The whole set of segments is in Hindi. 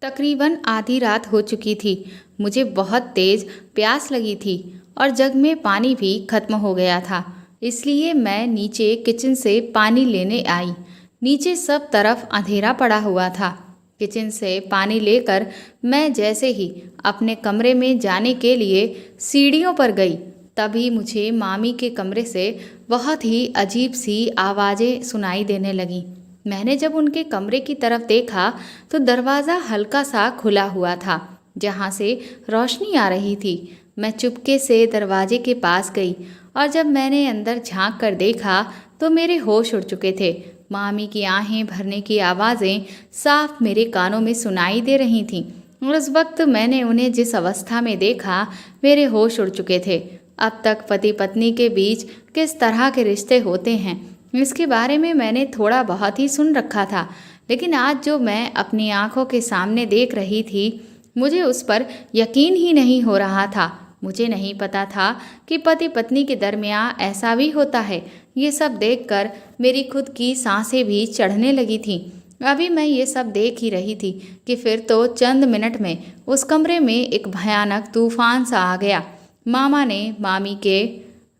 तकरीबन आधी रात हो चुकी थी। मुझे बहुत तेज प्यास लगी थी और जग में पानी भी खत्म हो गया था। इसलिए मैं नीचे किचन से पानी लेने आई। नीचे सब तरफ अंधेरा पड़ा हुआ था। किचन से पानी लेकर मैं जैसे ही अपने कमरे में जाने के लिए सीढ़ियों पर गई, तभी मुझे मामी के कमरे से बहुत ही अजीब सी आवाज़ें सुनाई देने लगीं। मैंने जब उनके कमरे की तरफ देखा तो दरवाज़ा हल्का सा खुला हुआ था, जहाँ से रोशनी आ रही थी। मैं चुपके से दरवाजे के पास गई और जब मैंने अंदर झांक कर देखा तो मेरे होश उड़ चुके थे। मामी की आहें भरने की आवाज़ें साफ मेरे कानों में सुनाई दे रही थीं और उस वक्त मैंने उन्हें जिस अवस्था में देखा, मेरे होश उड़ चुके थे। अब तक पति पत्नी के बीच किस तरह के रिश्ते होते हैं, इसके बारे में मैंने थोड़ा बहुत ही सुन रखा था, लेकिन आज जो मैं अपनी आंखों के सामने देख रही थी, मुझे उस पर यकीन ही नहीं हो रहा था। मुझे नहीं पता था कि पति पत्नी के दरमियान ऐसा भी होता है। ये सब देखकर मेरी खुद की सांसें भी चढ़ने लगी थीं। अभी मैं ये सब देख ही रही थी कि फिर तो चंद मिनट में उस कमरे में एक भयानक तूफान सा आ गया। मामा ने मामी के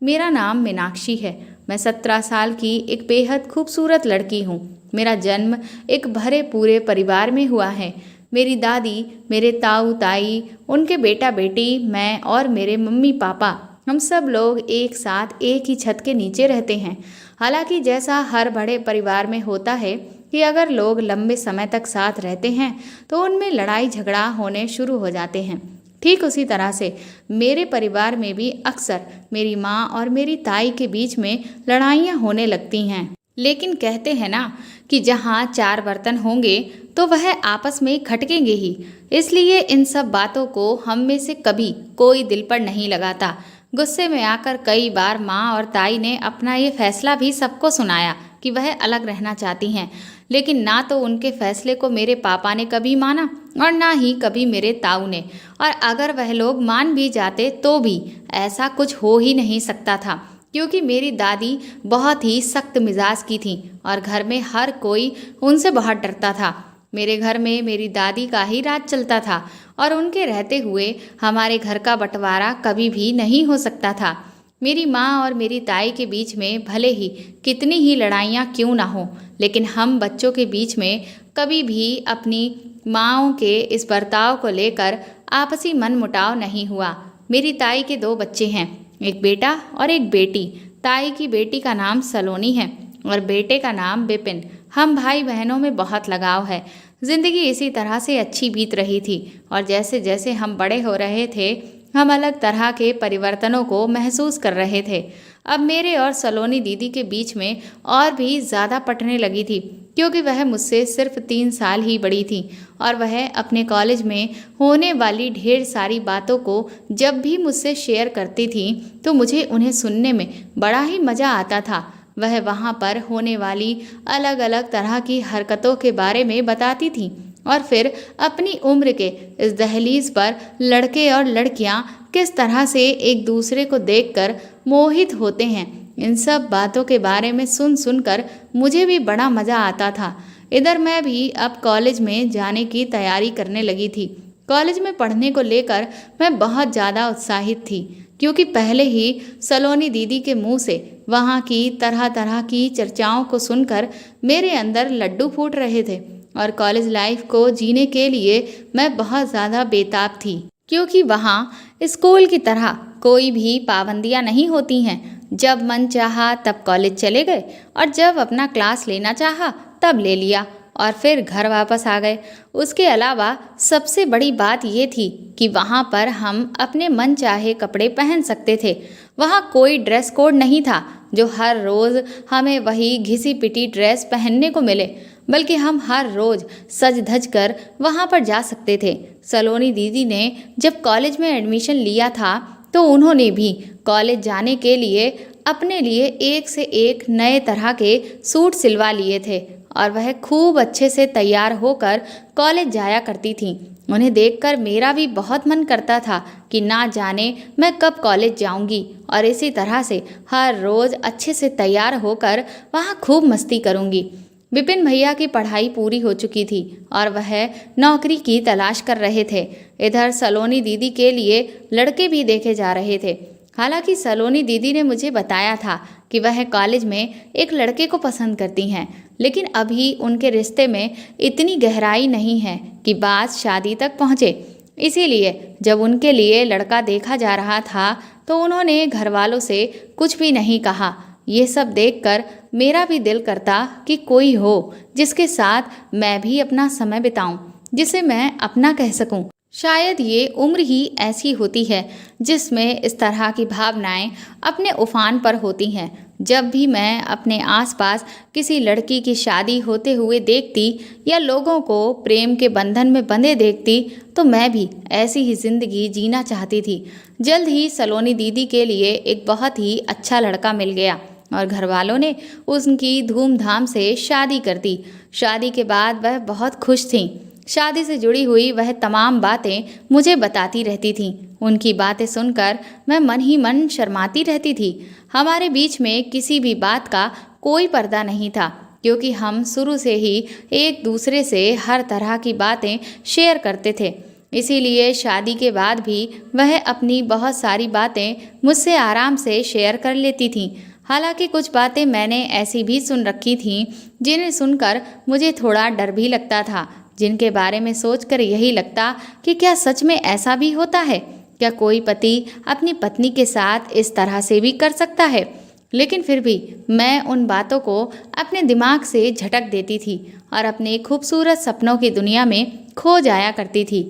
मेरा नाम मीनाक्षी है। मैं 17 साल की एक बेहद खूबसूरत लड़की हूँ। मेरा जन्म एक भरे पूरे परिवार में हुआ है। मेरी दादी, मेरे ताऊ ताई, उनके बेटा बेटी, मैं और मेरे मम्मी पापा, हम सब लोग एक साथ एक ही छत के नीचे रहते हैं। हालांकि जैसा हर बड़े परिवार में होता है कि अगर लोग लंबे समय तक साथ रहते हैं तो उनमें लड़ाई झगड़ा होने शुरू हो जाते हैं, ठीक उसी तरह से मेरे परिवार में भी अक्सर मेरी माँ और मेरी ताई के बीच में लड़ाइयाँ होने लगती हैं। लेकिन कहते हैं ना कि जहाँ 4 बर्तन होंगे तो वह आपस में खटकेंगे ही। इसलिए इन सब बातों को हम में से कभी कोई दिल पर नहीं लगाता। गुस्से में आकर कई बार माँ और ताई ने अपना ये फैसला भी सबको सुनाया कि वह अलग रहना चाहती हैं, लेकिन ना तो उनके फैसले को मेरे पापा ने कभी माना और ना ही कभी मेरे ताऊ ने। और अगर वह लोग मान भी जाते तो भी ऐसा कुछ हो ही नहीं सकता था, क्योंकि मेरी दादी बहुत ही सख्त मिजाज की थी और घर में हर कोई उनसे बहुत डरता था। मेरे घर में मेरी दादी का ही राज चलता था और उनके रहते हुए हमारे घर का बंटवारा कभी भी नहीं हो सकता था। मेरी माँ और मेरी ताई के बीच में भले ही कितनी ही लड़ाइयाँ क्यों ना हो, लेकिन हम बच्चों के बीच में कभी भी अपनी माँओं के इस बर्ताव को लेकर आपसी मनमुटाव नहीं हुआ। मेरी ताई के 2 बच्चे हैं, एक बेटा और एक बेटी। ताई की बेटी का नाम सलोनी है और बेटे का नाम बिपिन। हम भाई बहनों में बहुत लगाव है। जिंदगी इसी तरह से अच्छी बीत रही थी और जैसे जैसे हम बड़े हो रहे थे, हम अलग तरह के परिवर्तनों को महसूस कर रहे थे। अब मेरे और सलोनी दीदी के बीच में और भी ज़्यादा पटने लगी थी, क्योंकि वह मुझसे सिर्फ 3 साल ही बड़ी थी और वह अपने कॉलेज में होने वाली ढेर सारी बातों को जब भी मुझसे शेयर करती थी तो मुझे उन्हें सुनने में बड़ा ही मज़ा आता था। वह वहाँ पर होने वाली अलग अलग तरह की हरकतों के बारे में बताती थी और फिर अपनी उम्र के इस दहलीज पर लड़के और लड़कियां किस तरह से एक दूसरे को देखकर मोहित होते हैं, इन सब बातों के बारे में सुन सुनकर मुझे भी बड़ा मज़ा आता था। इधर मैं भी अब कॉलेज में जाने की तैयारी करने लगी थी। कॉलेज में पढ़ने को लेकर मैं बहुत ज़्यादा उत्साहित थी, क्योंकि पहले ही सलोनी दीदी के मुंह से वहाँ की तरह तरह की चर्चाओं को सुनकर मेरे अंदर लड्डू फूट रहे थे और कॉलेज लाइफ को जीने के लिए मैं बहुत ज़्यादा बेताब थी, क्योंकि वहाँ स्कूल की तरह कोई भी पाबंदियाँ नहीं होती हैं। जब मन चाहा तब कॉलेज चले गए और जब अपना क्लास लेना चाहा तब ले लिया और फिर घर वापस आ गए। उसके अलावा सबसे बड़ी बात ये थी कि वहाँ पर हम अपने मन चाहे कपड़े पहन सकते थे। वहाँ कोई ड्रेस कोड नहीं था जो हर रोज़ हमें वही घिसी पिटी ड्रेस पहनने को मिले, बल्कि हम हर रोज़ सज धज कर वहाँ पर जा सकते थे। सलोनी दीदी ने जब कॉलेज में एडमिशन लिया था तो उन्होंने भी कॉलेज जाने के लिए अपने लिए एक से एक नए तरह के सूट सिलवा लिए थे और वह खूब अच्छे से तैयार होकर कॉलेज जाया करती थी। उन्हें देखकर मेरा भी बहुत मन करता था कि ना जाने मैं कब कॉलेज जाऊंगी और इसी तरह से हर रोज़ अच्छे से तैयार होकर वहाँ खूब मस्ती करूंगी। विपिन भैया की पढ़ाई पूरी हो चुकी थी और वह नौकरी की तलाश कर रहे थे। इधर सलोनी दीदी के लिए लड़के भी देखे जा रहे थे। हालांकि सलोनी दीदी ने मुझे बताया था कि वह कॉलेज में एक लड़के को पसंद करती हैं, लेकिन अभी उनके रिश्ते में इतनी गहराई नहीं है कि बात शादी तक पहुँचे। इसीलिए जब उनके लिए लड़का देखा जा रहा था तो उन्होंने घर वालों से कुछ भी नहीं कहा। ये सब देखकर मेरा भी दिल करता कि कोई हो जिसके साथ मैं भी अपना समय बिताऊं, जिसे मैं अपना कह सकूं। शायद ये उम्र ही ऐसी होती है जिसमें इस तरह की भावनाएं अपने उफान पर होती हैं। जब भी मैं अपने आसपास किसी लड़की की शादी होते हुए देखती या लोगों को प्रेम के बंधन में बंधे देखती तो मैं भी ऐसी ही जिंदगी जीना चाहती थी। जल्द ही सलोनी दीदी के लिए एक बहुत ही अच्छा लड़का मिल गया और घर वालों ने उनकी धूमधाम से शादी कर दी। शादी के बाद वह बहुत खुश थीं। शादी से जुड़ी हुई वह तमाम बातें मुझे बताती रहती थीं। उनकी बातें सुनकर मैं मन ही मन शर्माती रहती थी। हमारे बीच में किसी भी बात का कोई पर्दा नहीं था, क्योंकि हम शुरू से ही एक दूसरे से हर तरह की बातें शेयर करते थे। इसीलिए शादी के बाद भी वह अपनी बहुत सारी बातें मुझसे आराम से शेयर कर लेती थीं। हालांकि कुछ बातें मैंने ऐसी भी सुन रखी थीं जिन्हें सुनकर मुझे थोड़ा डर भी लगता था, जिनके बारे में सोचकर यही लगता कि क्या सच में ऐसा भी होता है? क्या कोई पति अपनी पत्नी के साथ इस तरह से भी कर सकता है? लेकिन फिर भी मैं उन बातों को अपने दिमाग से झटक देती थी और अपने खूबसूरत सपनों की दुनिया में खो जाया करती थी।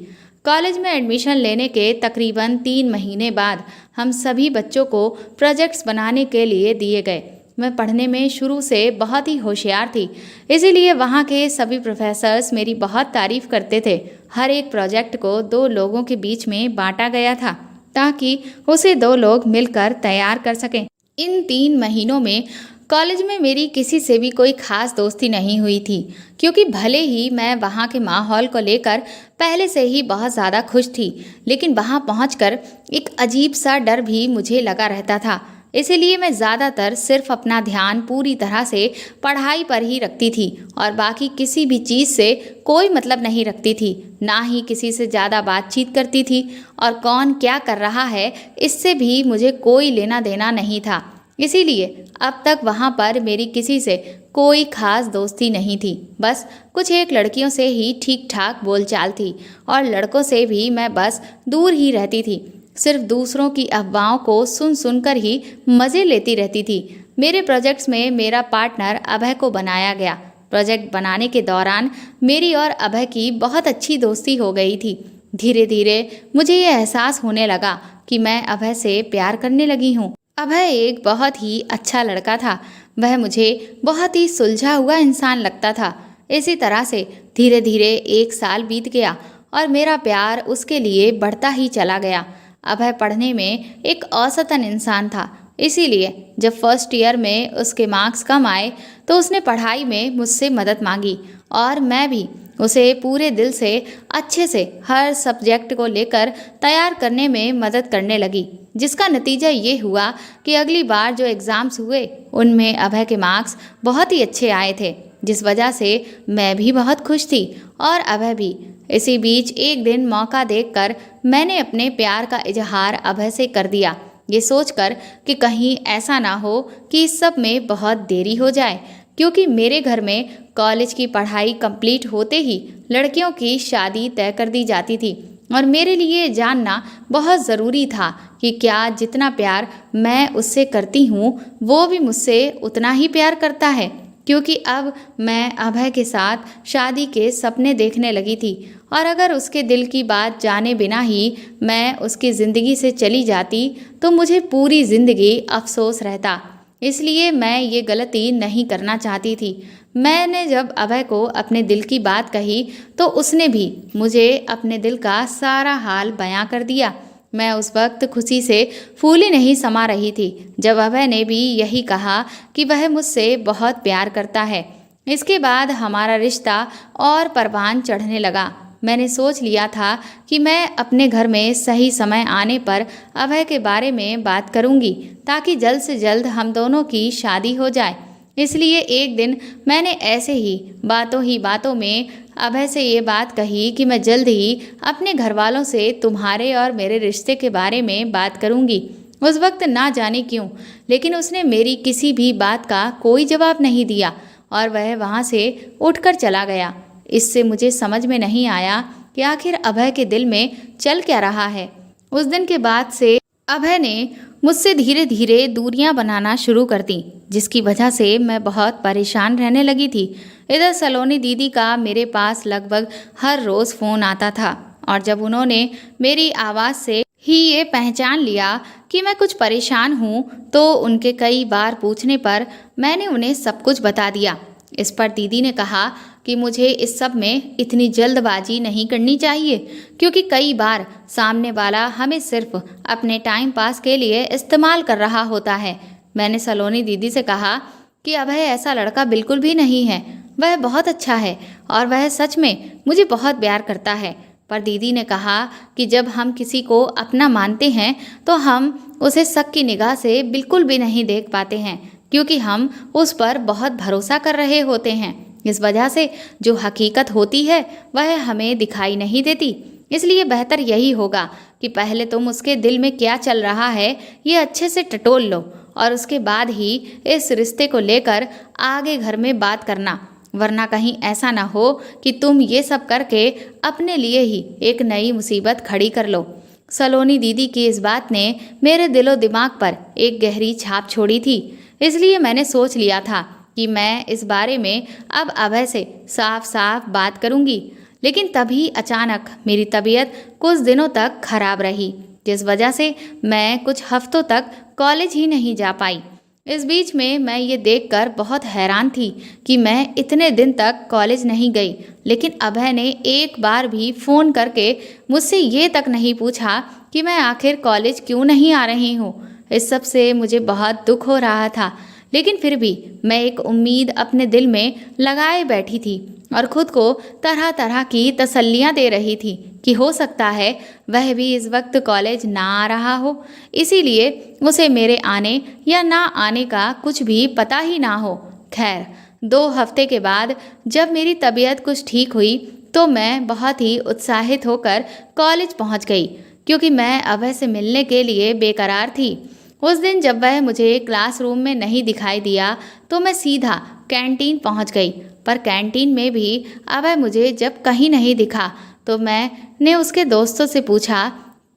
कॉलेज में एडमिशन लेने के तकरीबन 3 महीने बाद हम सभी बच्चों को प्रोजेक्ट्स बनाने के लिए दिए गए। मैं पढ़ने में शुरू से बहुत ही होशियार थी, इसीलिए वहाँ के सभी प्रोफेसर्स मेरी बहुत तारीफ करते थे। हर एक प्रोजेक्ट को 2 लोगों के बीच में बांटा गया था ताकि उसे 2 लोग मिलकर तैयार कर सकें। इन 3 महीनों में कॉलेज में मेरी किसी से भी कोई खास दोस्ती नहीं हुई थी, क्योंकि भले ही मैं वहाँ के माहौल को लेकर पहले से ही बहुत ज़्यादा खुश थी, लेकिन वहाँ पहुँचकर एक अजीब सा डर भी मुझे लगा रहता था। इसीलिए मैं ज़्यादातर सिर्फ अपना ध्यान पूरी तरह से पढ़ाई पर ही रखती थी और बाकी किसी भी चीज़ से कोई मतलब नहीं रखती थी। ना ही किसी से ज़्यादा बातचीत करती थी और कौन क्या कर रहा है इससे भी मुझे कोई लेना देना नहीं था। इसीलिए अब तक वहाँ पर मेरी किसी से कोई खास दोस्ती नहीं थी। बस कुछ एक लड़कियों से ही ठीक ठाक बोलचाल थी और लड़कों से भी मैं बस दूर ही रहती थी। सिर्फ दूसरों की अफवाहों को सुन सुनकर ही मज़े लेती रहती थी। मेरे प्रोजेक्ट्स में मेरा पार्टनर अभय को बनाया गया। प्रोजेक्ट बनाने के दौरान मेरी और अभय की बहुत अच्छी दोस्ती हो गई थी। धीरे धीरे मुझे ये एहसास होने लगा कि मैं अभय से प्यार करने लगी हूँ। अभय एक बहुत ही अच्छा लड़का था। वह मुझे बहुत ही सुलझा हुआ इंसान लगता था। इसी तरह से धीरे धीरे 1 साल बीत गया और मेरा प्यार उसके लिए बढ़ता ही चला गया। अभय पढ़ने में एक औसतन इंसान था, इसीलिए जब फर्स्ट ईयर में उसके मार्क्स कम आए तो उसने पढ़ाई में मुझसे मदद मांगी और मैं भी उसे पूरे दिल से अच्छे से हर सब्जेक्ट को लेकर तैयार करने में मदद करने लगी, जिसका नतीजा ये हुआ कि अगली बार जो एग्ज़ाम्स हुए उनमें अभय के मार्क्स बहुत ही अच्छे आए थे, जिस वजह से मैं भी बहुत खुश थी और अभय भी। इसी बीच एक दिन मौका देखकर मैंने अपने प्यार का इजहार अभय से कर दिया, ये सोचकर कि कहीं ऐसा ना हो कि इस सब में बहुत देरी हो जाए, क्योंकि मेरे घर में कॉलेज की पढ़ाई कंप्लीट होते ही लड़कियों की शादी तय कर दी जाती थी और मेरे लिए जानना बहुत ज़रूरी था कि क्या जितना प्यार मैं उससे करती हूँ वो भी मुझसे उतना ही प्यार करता है, क्योंकि अब मैं अभय के साथ शादी के सपने देखने लगी थी और अगर उसके दिल की बात जाने बिना ही मैं उसकी ज़िंदगी से चली जाती तो मुझे पूरी ज़िंदगी अफसोस रहता। इसलिए मैं ये गलती नहीं करना चाहती थी। मैंने जब अभय को अपने दिल की बात कही तो उसने भी मुझे अपने दिल का सारा हाल बयां कर दिया। मैं उस वक्त खुशी से फूली नहीं समा रही थी जब अभय ने भी यही कहा कि वह मुझसे बहुत प्यार करता है। इसके बाद हमारा रिश्ता और परवान चढ़ने लगा। मैंने सोच लिया था कि मैं अपने घर में सही समय आने पर अभय के बारे में बात करूंगी ताकि जल्द से जल्द हम दोनों की शादी हो जाए। इसलिए एक दिन मैंने ऐसे ही बातों में अभय से ये बात कही कि मैं जल्द ही अपने घर वालों से तुम्हारे और मेरे रिश्ते के बारे में बात करूंगी। उस वक्त ना जाने क्यों, लेकिन उसने मेरी किसी भी बात का कोई जवाब नहीं दिया और वह वहाँ से उठकर चला गया। इससे मुझे समझ में नहीं आया कि आखिर अभय के दिल में चल क्या रहा है। उस दिन के बाद से अभय ने मुझसे धीरे धीरे दूरियां बनाना शुरू कर दी, जिसकी वजह से मैं बहुत परेशान रहने लगी थी। इधर सलोनी दीदी का मेरे पास लगभग हर रोज़ फ़ोन आता था और जब उन्होंने मेरी आवाज़ से ही ये पहचान लिया कि मैं कुछ परेशान हूँ तो उनके कई बार पूछने पर मैंने उन्हें सब कुछ बता दिया। इस पर दीदी ने कहा कि मुझे इस सब में इतनी जल्दबाजी नहीं करनी चाहिए, क्योंकि कई बार सामने वाला हमें सिर्फ अपने टाइम पास के लिए इस्तेमाल कर रहा होता है। मैंने सलोनी दीदी से कहा कि अभय ऐसा लड़का बिल्कुल भी नहीं है, वह बहुत अच्छा है और वह सच में मुझे बहुत प्यार करता है। पर दीदी ने कहा कि जब हम किसी को अपना मानते हैं तो हम उसे शक की निगाह से बिल्कुल भी नहीं देख पाते हैं, क्योंकि हम उस पर बहुत भरोसा कर रहे होते हैं। इस वजह से जो हकीकत होती है वह हमें दिखाई नहीं देती। इसलिए बेहतर यही होगा कि पहले तुम उसके दिल में क्या चल रहा है ये अच्छे से टटोल लो और उसके बाद ही इस रिश्ते को लेकर आगे घर में बात करना, वरना कहीं ऐसा ना हो कि तुम ये सब करके अपने लिए ही एक नई मुसीबत खड़ी कर लो। सलोनी दीदी की इस बात ने मेरे दिलो दिमाग पर एक गहरी छाप छोड़ी थी। इसलिए मैंने सोच लिया था कि मैं इस बारे में अब अभय से साफ साफ बात करूंगी। लेकिन तभी अचानक मेरी तबीयत कुछ दिनों तक खराब रही, जिस वजह से मैं कुछ हफ्तों तक कॉलेज ही नहीं जा पाई। इस बीच में मैं ये देखकर बहुत हैरान थी कि मैं इतने दिन तक कॉलेज नहीं गई, लेकिन अभय ने एक बार भी फ़ोन करके मुझसे ये तक नहीं पूछा कि मैं आखिर कॉलेज क्यों नहीं आ रही हूँ। इस सब से मुझे बहुत दुख हो रहा था, लेकिन फिर भी मैं एक उम्मीद अपने दिल में लगाए बैठी थी और खुद को तरह तरह की तसल्लियाँ दे रही थी कि हो सकता है वह भी इस वक्त कॉलेज ना आ रहा हो, इसीलिए उसे मेरे आने या ना आने का कुछ भी पता ही ना हो। खैर 2 हफ्ते के बाद जब मेरी तबीयत कुछ ठीक हुई तो मैं बहुत ही उत्साहित होकर कॉलेज पहुंच गई, क्योंकि मैं अभय से मिलने के लिए बेकरार थी। उस दिन जब वह मुझे क्लासरूम में नहीं दिखाई दिया तो मैं सीधा कैंटीन पहुंच गई, पर कैंटीन में भी अभय मुझे जब कहीं नहीं दिखा तो मैंने उसके दोस्तों से पूछा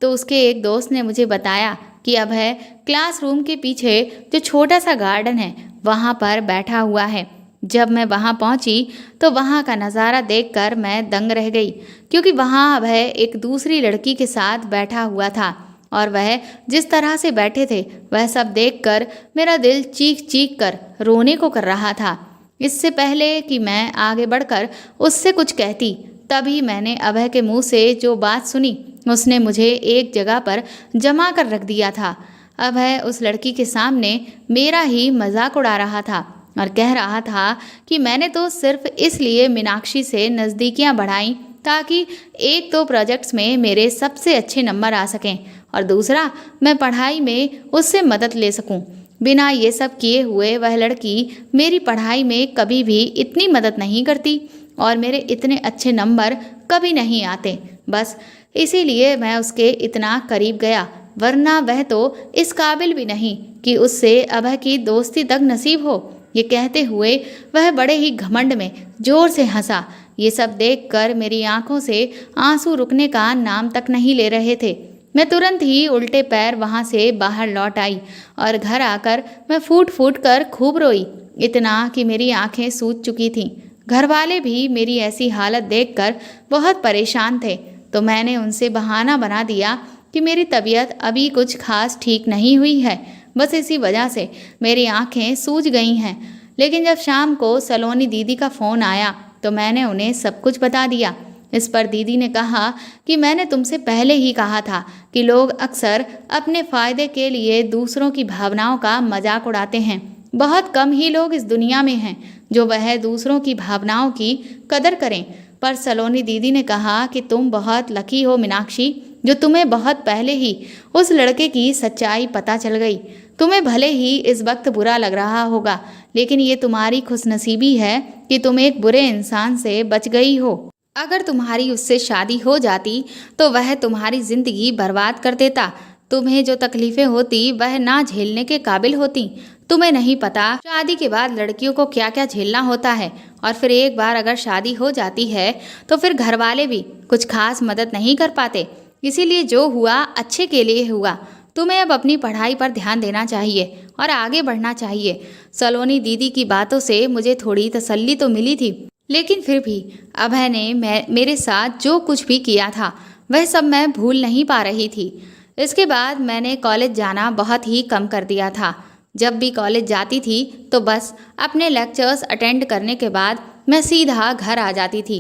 तो उसके एक दोस्त ने मुझे बताया कि अभय क्लासरूम के पीछे जो छोटा सा गार्डन है वहाँ पर बैठा हुआ है। जब मैं वहाँ पहुँची तो वहाँ का नज़ारा देखकर मैं दंग रह गई, क्योंकि वहाँ अभय एक दूसरी लड़की के साथ बैठा हुआ था और वह जिस तरह से बैठे थे वह सब देखकर मेरा दिल चीख चीख कर रोने को कर रहा था। इससे पहले कि मैं आगे बढ़कर उससे कुछ कहती, तभी मैंने अभय के मुंह से जो बात सुनी उसने मुझे एक जगह पर जमा कर रख दिया था। अभय उस लड़की के सामने मेरा ही मजाक उड़ा रहा था और कह रहा था कि मैंने तो सिर्फ इसलिए मीनाक्षी से नज़दीकियां बढ़ाई ताकि एक तो प्रोजेक्ट्स में मेरे सबसे अच्छे नंबर आ सकें और दूसरा मैं पढ़ाई में उससे मदद ले सकूं। बिना ये सब किए हुए वह लड़की मेरी पढ़ाई में कभी भी इतनी मदद नहीं करती और मेरे इतने अच्छे नंबर कभी नहीं आते। बस इसीलिए मैं उसके इतना करीब गया, वरना वह तो इस काबिल भी नहीं कि उससे अभय की दोस्ती तक नसीब हो। ये कहते हुए वह बड़े ही घमंड में जोर से हंसा। ये सब देखकर मेरी आंखों से आंसू रुकने का नाम तक नहीं ले रहे थे। मैं तुरंत ही उल्टे पैर वहाँ से बाहर लौट आई और घर आकर मैं फूट फूट कर खूब रोई, इतना कि मेरी आंखें सूज चुकी थीं। घर वाले भी मेरी ऐसी हालत देखकर बहुत परेशान थे, तो मैंने उनसे बहाना बना दिया कि मेरी तबीयत अभी कुछ खास ठीक नहीं हुई है, बस इसी वजह से मेरी आंखें सूज गई हैं। लेकिन जब शाम को सलोनी दीदी का फ़ोन आया तो मैंने उन्हें सब कुछ बता दिया। इस पर दीदी ने कहा कि मैंने तुमसे पहले ही कहा था कि लोग अक्सर अपने फ़ायदे के लिए दूसरों की भावनाओं का मजाक उड़ाते हैं। बहुत कम ही लोग इस दुनिया में हैं जो वह दूसरों की भावनाओं की कदर करें। पर सलोनी दीदी ने कहा कि तुम बहुत लकी हो मीनाक्षी, जो तुम्हें बहुत पहले ही उस लड़के की सच्चाई पता चल गई। तुम्हें भले ही इस वक्त बुरा लग रहा होगा, लेकिन ये तुम्हारी खुशनसीबी है कि तुम एक बुरे इंसान से बच गई हो। अगर तुम्हारी उससे शादी हो जाती तो वह तुम्हारी ज़िंदगी बर्बाद कर देता। तुम्हें जो तकलीफ़ें होती वह ना झेलने के काबिल होती। तुम्हें नहीं पता शादी के बाद लड़कियों को क्या क्या झेलना होता है, और फिर एक बार अगर शादी हो जाती है तो फिर घर वाले भी कुछ खास मदद नहीं कर पाते। इसीलिए जो हुआ अच्छे के लिए हुआ। तुम्हें अब अपनी पढ़ाई पर ध्यान देना चाहिए और आगे बढ़ना चाहिए। सलोनी दीदी की बातों से मुझे थोड़ी तसल्ली तो मिली थी, लेकिन फिर भी अभय ने मेरे साथ जो कुछ भी किया था वह सब मैं भूल नहीं पा रही थी। इसके बाद मैंने कॉलेज जाना बहुत ही कम कर दिया था। जब भी कॉलेज जाती थी तो बस अपने लेक्चर्स अटेंड करने के बाद मैं सीधा घर आ जाती थी।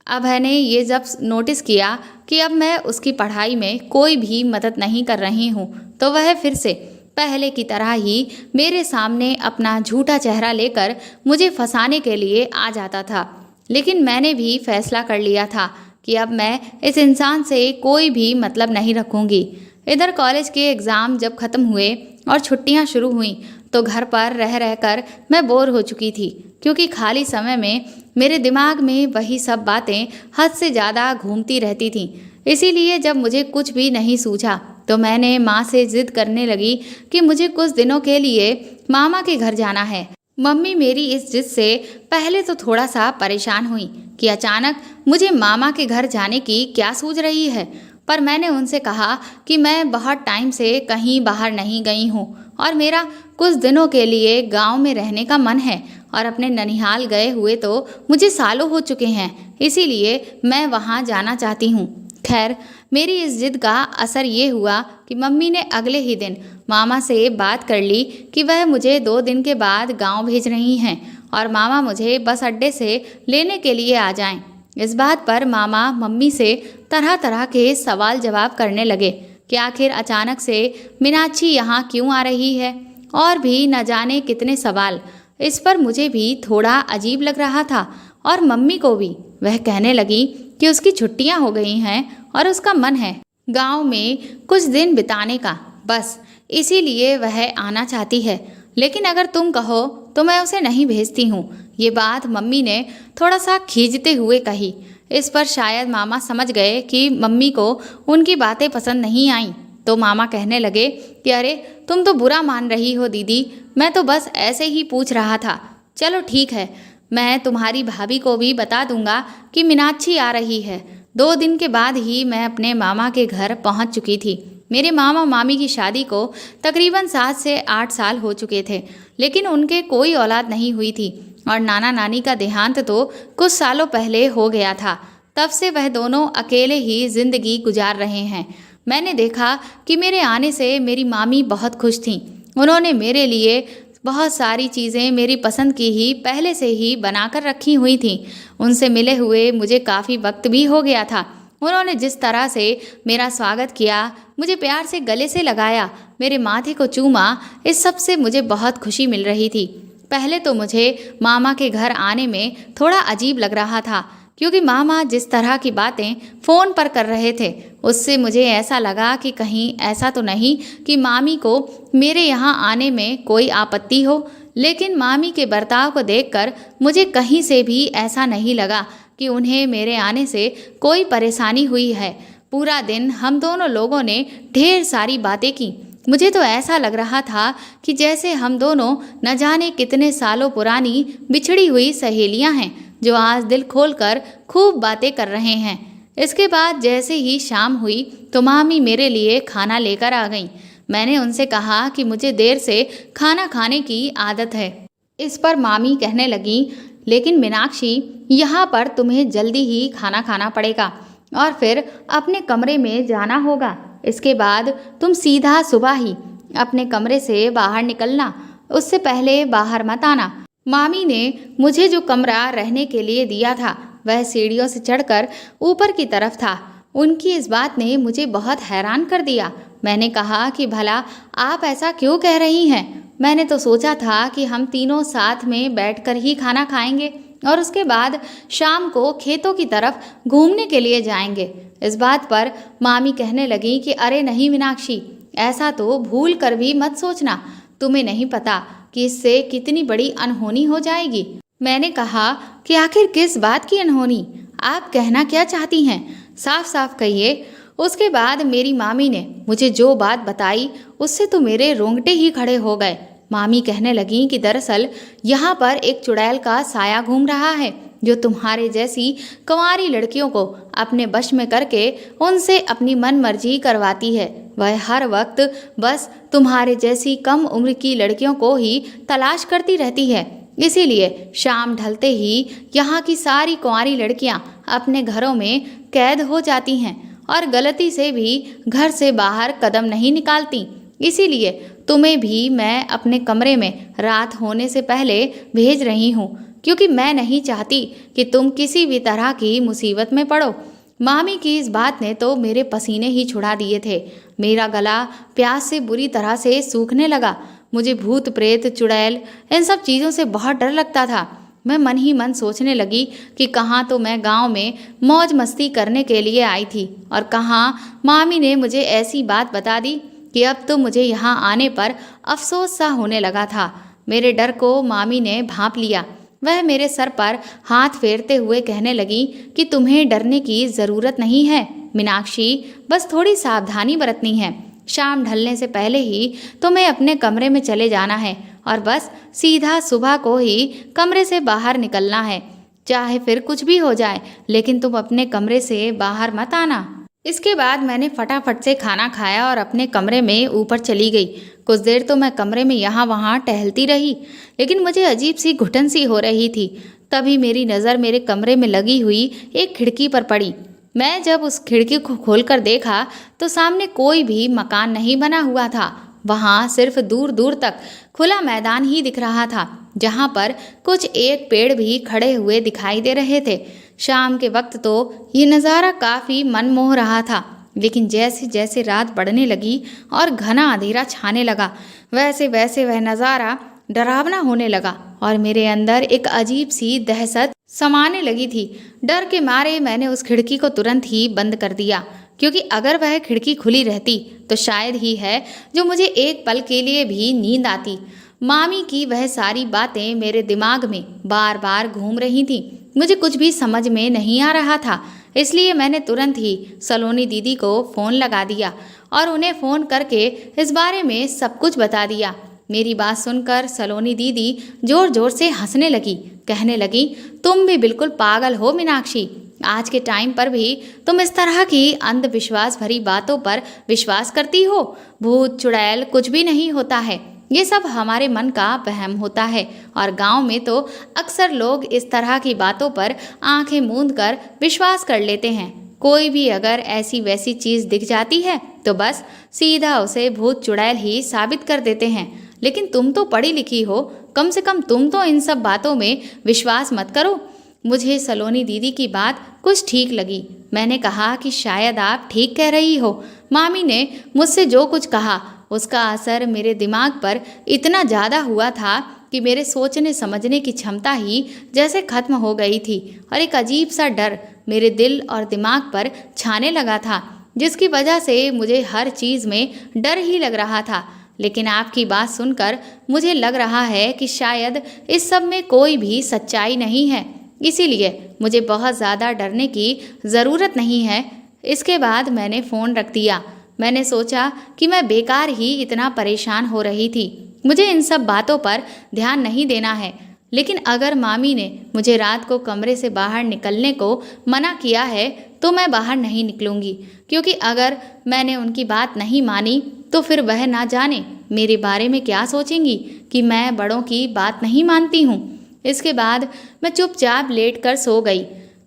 अभय ने ये जब नोटिस किया कि अब मैं उसकी पढ़ाई में कोई भी मदद नहीं कर रही हूँ तो वह फिर से पहले की तरह ही मेरे सामने अपना झूठा चेहरा लेकर मुझे फंसाने के लिए आ जाता था। लेकिन मैंने भी फैसला कर लिया था कि अब मैं इस इंसान से कोई भी मतलब नहीं रखूँगी। इधर कॉलेज के एग्ज़ाम जब ख़त्म हुए और छुट्टियां शुरू हुईं तो घर पर रह रहकर मैं बोर हो चुकी थी, क्योंकि खाली समय में मेरे दिमाग में वही सब बातें हद से ज़्यादा घूमती रहती थीं। इसीलिए जब मुझे कुछ भी नहीं सूझा तो मैंने माँ से ज़िद करने लगी कि मुझे कुछ दिनों के लिए मामा के घर जाना है। मम्मी मेरी इस जिद से पहले तो थोड़ा सा परेशान हुई कि अचानक मुझे मामा के घर जाने की क्या सूझ रही है, पर मैंने उनसे कहा कि मैं बहुत टाइम से कहीं बाहर नहीं गई हूँ और मेरा कुछ दिनों के लिए गांव में रहने का मन है, और अपने ननिहाल गए हुए तो मुझे सालों हो चुके हैं, इसीलिए मैं वहाँ जाना चाहती हूँ। खैर, मेरी इस जिद का असर ये हुआ कि मम्मी ने अगले ही दिन मामा से बात कर ली कि वह मुझे 2 दिन के बाद गांव भेज रही हैं और मामा मुझे बस अड्डे से लेने के लिए आ जाएं। इस बात पर मामा मम्मी से तरह तरह के सवाल जवाब करने लगे कि आखिर अचानक से मीनाक्षी यहाँ क्यों आ रही है, और भी न जाने कितने सवाल। इस पर मुझे भी थोड़ा अजीब लग रहा था और मम्मी को भी। वह कहने लगी कि उसकी छुट्टियाँ हो गई हैं और उसका मन है गांव में कुछ दिन बिताने का, बस इसीलिए वह आना चाहती है। लेकिन अगर तुम कहो तो मैं उसे नहीं भेजती हूँ। ये बात मम्मी ने थोड़ा सा खींचते हुए कही। इस पर शायद मामा समझ गए कि मम्मी को उनकी बातें पसंद नहीं आईं, तो मामा कहने लगे कि अरे तुम तो बुरा मान रही हो दीदी, मैं तो बस ऐसे ही पूछ रहा था। चलो ठीक है, मैं तुम्हारी भाभी को भी बता दूंगा कि मीनाक्षी आ रही है। 2 दिन के बाद ही मैं अपने मामा के घर पहुंच चुकी थी। मेरे मामा मामी की शादी को तकरीबन 7 से 8 साल हो चुके थे, लेकिन उनके कोई औलाद नहीं हुई थी और नाना नानी का देहांत तो कुछ सालों पहले हो गया था। तब से वह दोनों अकेले ही जिंदगी गुजार रहे हैं। मैंने देखा कि मेरे आने से मेरी मामी बहुत खुश थीं। उन्होंने मेरे लिए बहुत सारी चीज़ें मेरी पसंद की ही पहले से ही बनाकर रखी हुई थीं। उनसे मिले हुए मुझे काफ़ी वक्त भी हो गया था। उन्होंने जिस तरह से मेरा स्वागत किया, मुझे प्यार से गले से लगाया, मेरे माथे को चूमा, इस सब से मुझे बहुत खुशी मिल रही थी। पहले तो मुझे मामा के घर आने में थोड़ा अजीब लग रहा था, क्योंकि मामा जिस तरह की बातें फ़ोन पर कर रहे थे उससे मुझे ऐसा लगा कि कहीं ऐसा तो नहीं कि मामी को मेरे यहाँ आने में कोई आपत्ति हो। लेकिन मामी के बर्ताव को देखकर मुझे कहीं से भी ऐसा नहीं लगा कि उन्हें मेरे आने से कोई परेशानी हुई है। पूरा दिन हम दोनों लोगों ने ढेर सारी बातें की। मुझे तो ऐसा लग रहा था कि जैसे हम दोनों न जाने कितने सालों पुरानी बिछड़ी हुई सहेलियां हैं जो आज दिल खोलकर खूब बातें कर रहे हैं। इसके बाद जैसे ही शाम हुई तो मामी मेरे लिए खाना लेकर आ गईं। मैंने उनसे कहा कि मुझे देर से खाना खाने की आदत है। इस पर मामी कहने लगी, लेकिन मीनाक्षी, यहाँ पर तुम्हें जल्दी ही खाना खाना पड़ेगा और फिर अपने कमरे में जाना होगा। इसके बाद तुम सीधा सुबह ही अपने कमरे से बाहर निकलना, उससे पहले बाहर मत आना। मामी ने मुझे जो कमरा रहने के लिए दिया था वह सीढ़ियों से चढ़कर ऊपर की तरफ था। उनकी इस बात ने मुझे बहुत हैरान कर दिया। मैंने कहा कि भला आप ऐसा क्यों कह रही हैं? मैंने तो सोचा था कि हम तीनों साथ में बैठकर ही खाना खाएंगे और उसके बाद शाम को खेतों की तरफ घूमने के लिए जाएंगे। इस बात पर मामी कहने लगी कि अरे नहीं मीनाक्षी, ऐसा तो भूल कर भी मत सोचना। तुम्हें नहीं पता कि इससे कितनी बड़ी अनहोनी हो जाएगी। मैंने कहा कि आखिर किस बात की अनहोनी? आप कहना क्या चाहती हैं? साफ साफ कहिए। उसके बाद मेरी मामी ने मुझे जो बात बताई उससे तो मेरे रोंगटे ही खड़े हो गए। मामी कहने लगी कि दरअसल यहाँ पर एक चुड़ैल का साया घूम रहा है जो तुम्हारे जैसी कुंवारी लड़कियों को अपने वश में करके उनसे अपनी मन मर्जी करवाती है। वह हर वक्त बस तुम्हारे जैसी कम उम्र की लड़कियों को ही तलाश करती रहती है। इसीलिए शाम ढलते ही यहाँ की सारी कुंवारी लड़कियाँ अपने घरों में कैद हो जाती हैं और गलती से भी घर से बाहर कदम नहीं निकालती। इसीलिए तुम्हें भी मैं अपने कमरे में रात होने से पहले भेज रही हूँ, क्योंकि मैं नहीं चाहती कि तुम किसी भी तरह की मुसीबत में पड़ो। मामी की इस बात ने तो मेरे पसीने ही छुड़ा दिए थे। मेरा गला प्यास से बुरी तरह से सूखने लगा। मुझे भूत प्रेत चुड़ैल इन सब चीज़ों से बहुत डर लगता था। मैं मन ही मन सोचने लगी कि कहाँ तो मैं गांव में मौज मस्ती करने के लिए आई थी और कहाँ मामी ने मुझे ऐसी बात बता दी कि अब तो मुझे यहाँ आने पर अफसोस सा होने लगा था। मेरे डर को मामी ने भांप लिया। वह मेरे सर पर हाथ फेरते हुए कहने लगी कि तुम्हें डरने की ज़रूरत नहीं है मीनाक्षी, बस थोड़ी सावधानी बरतनी है। शाम ढलने से पहले ही तुम्हें अपने कमरे में चले जाना है और बस सीधा सुबह को ही कमरे से बाहर निकलना है। चाहे फिर कुछ भी हो जाए, लेकिन तुम अपने कमरे से बाहर मत आना। इसके बाद मैंने फटाफट से खाना खाया और अपने कमरे में ऊपर चली गई। कुछ देर तो मैं कमरे में यहाँ वहाँ टहलती रही, लेकिन मुझे अजीब सी घुटन सी हो रही थी। तभी मेरी नज़र मेरे कमरे में लगी हुई एक खिड़की पर पड़ी। मैं जब उस खिड़की को खोलकर देखा तो सामने कोई भी मकान नहीं बना हुआ था। वहाँ सिर्फ दूर दूर तक खुला मैदान ही दिख रहा था, जहाँ पर कुछ एक पेड़ भी खड़े हुए दिखाई दे रहे थे। शाम के वक्त तो ये नज़ारा काफ़ी मनमोह रहा था, लेकिन जैसे जैसे रात बढ़ने लगी और घना अंधेरा छाने लगा, वैसे वैसे वह नज़ारा डरावना होने लगा और मेरे अंदर एक अजीब सी दहशत समाने लगी थी। डर के मारे मैंने उस खिड़की को तुरंत ही बंद कर दिया, क्योंकि अगर वह खिड़की खुली रहती तो शायद ही है जो मुझे एक पल के लिए भी नींद आती। मामी की वह सारी बातें मेरे दिमाग में बार बार घूम रही थीं। मुझे कुछ भी समझ में नहीं आ रहा था, इसलिए मैंने तुरंत ही सलोनी दीदी को फ़ोन लगा दिया और उन्हें फ़ोन करके इस बारे में सब कुछ बता दिया। मेरी बात सुनकर सलोनी दीदी जोर जोर से हंसने लगी। कहने लगी, तुम भी बिल्कुल पागल हो मीनाक्षी। आज के टाइम पर भी तुम इस तरह की अंधविश्वास भरी बातों पर विश्वास करती हो। भूत चुड़ैल कुछ भी नहीं होता है, ये सब हमारे मन का वहम होता है। और गांव में तो अक्सर लोग इस तरह की बातों पर आंखें मूंद कर विश्वास कर लेते हैं। कोई भी अगर ऐसी वैसी चीज़ दिख जाती है तो बस सीधा उसे भूत चुड़ैल ही साबित कर देते हैं। लेकिन तुम तो पढ़ी लिखी हो, कम से कम तुम तो इन सब बातों में विश्वास मत करो। मुझे सलोनी दीदी की बात कुछ ठीक लगी। मैंने कहा कि शायद आप ठीक कह रही हो। मामी ने मुझसे जो कुछ कहा उसका असर मेरे दिमाग पर इतना ज़्यादा हुआ था कि मेरे सोचने समझने की क्षमता ही जैसे खत्म हो गई थी और एक अजीब सा डर मेरे दिल और दिमाग पर छाने लगा था, जिसकी वजह से मुझे हर चीज़ में डर ही लग रहा था। लेकिन आपकी बात सुनकर मुझे लग रहा है कि शायद इस सब में कोई भी सच्चाई नहीं है, इसीलिए मुझे बहुत ज़्यादा डरने की ज़रूरत नहीं है। इसके बाद मैंने फ़ोन रख दिया। मैंने सोचा कि मैं बेकार ही इतना परेशान हो रही थी, मुझे इन सब बातों पर ध्यान नहीं देना है। लेकिन अगर मामी ने मुझे रात को कमरे से बाहर निकलने को मना किया है तो मैं बाहर नहीं निकलूँगी, क्योंकि अगर मैंने उनकी बात नहीं मानी तो फिर वह ना जाने मेरे बारे में क्या सोचेंगी कि मैं बड़ों की बात नहीं मानती हूँ। इसके बाद मैं चुपचाप लेटकर सो गई।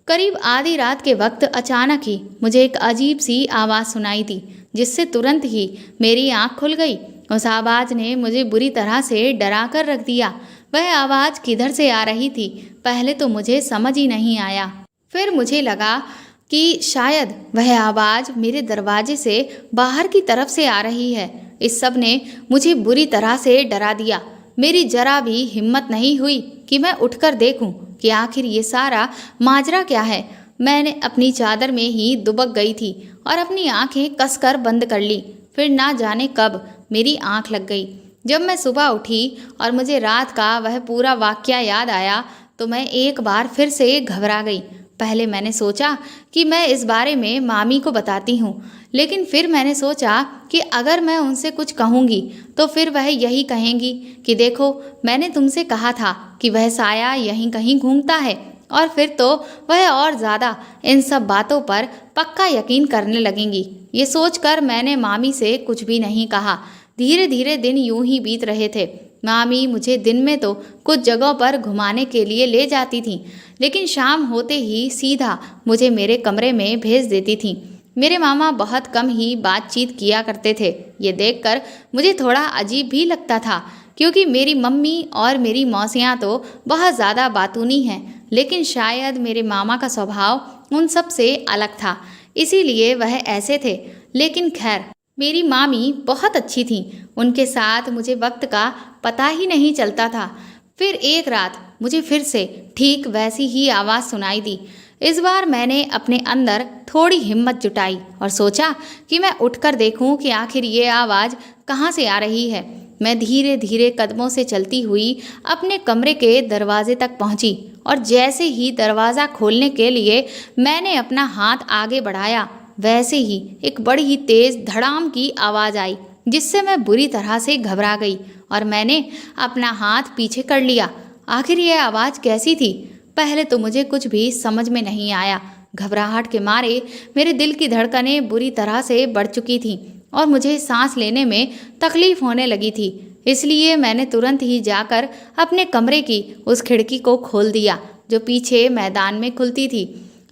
करीब आधी रात के वक्त अचानक ही मुझे एक अजीब सी आवाज़ सुनाई दी, जिससे तुरंत ही मेरी आँख खुल गई। उस आवाज़ ने मुझे बुरी तरह से डरा कर रख दिया। वह आवाज़ किधर से आ रही थी पहले तो मुझे समझ ही नहीं आया। फिर मुझे लगा कि शायद वह आवाज़ मेरे दरवाजे से बाहर की तरफ से आ रही है। इस सब ने मुझे बुरी तरह से डरा दिया। मेरी जरा भी हिम्मत नहीं हुई कि मैं उठकर देखूं कि आखिर ये सारा माजरा क्या है। मैंने अपनी चादर में ही दुबक गई थी और अपनी आंखें कसकर बंद कर ली। फिर ना जाने कब मेरी आंख लग गई। जब मैं सुबह उठी और मुझे रात का वह पूरा वाकया याद आया तो मैं एक बार फिर से घबरा गई। पहले मैंने सोचा कि मैं इस बारे में मामी को बताती हूँ, लेकिन फिर मैंने सोचा कि अगर मैं उनसे कुछ कहूँगी तो फिर वह यही कहेंगी कि देखो, मैंने तुमसे कहा था कि वह साया यहीं कहीं घूमता है, और फिर तो वह और ज़्यादा इन सब बातों पर पक्का यकीन करने लगेंगी। ये सोचकर मैंने मामी से कुछ भी नहीं कहा। धीरे धीरे दिन यूं ही बीत रहे थे। मामी मुझे दिन में तो कुछ जगहों पर घुमाने के लिए ले जाती थीं, लेकिन शाम होते ही सीधा मुझे मेरे कमरे में भेज देती थीं। मेरे मामा बहुत कम ही बातचीत किया करते थे। ये देखकर मुझे थोड़ा अजीब भी लगता था, क्योंकि मेरी मम्मी और मेरी मौसियाँ तो बहुत ज़्यादा बातूनी हैं, लेकिन शायद मेरे मामा का स्वभाव उन सब से अलग था, इसीलिए वह ऐसे थे। लेकिन खैर, मेरी मामी बहुत अच्छी थीं। उनके साथ मुझे वक्त का पता ही नहीं चलता था। फिर एक रात मुझे फिर से ठीक वैसी ही आवाज़ सुनाई दी। इस बार मैंने अपने अंदर थोड़ी हिम्मत जुटाई और सोचा कि मैं उठकर देखूं कि आखिर ये आवाज़ कहाँ से आ रही है। मैं धीरे धीरे कदमों से चलती हुई अपने कमरे के दरवाजे तक पहुंची, और जैसे ही दरवाज़ा खोलने के लिए मैंने अपना हाथ आगे बढ़ाया, वैसे ही एक बड़ी ही तेज़ धड़ाम की आवाज़ आई, जिससे मैं बुरी तरह से घबरा गई और मैंने अपना हाथ पीछे कर लिया। आखिर यह आवाज़ कैसी थी? पहले तो मुझे कुछ भी समझ में नहीं आया। घबराहट के मारे मेरे दिल की धड़कनें बुरी तरह से बढ़ चुकी थीं और मुझे सांस लेने में तकलीफ होने लगी थी। इसलिए मैंने तुरंत ही जाकर अपने कमरे की उस खिड़की को खोल दिया जो पीछे मैदान में खुलती थी।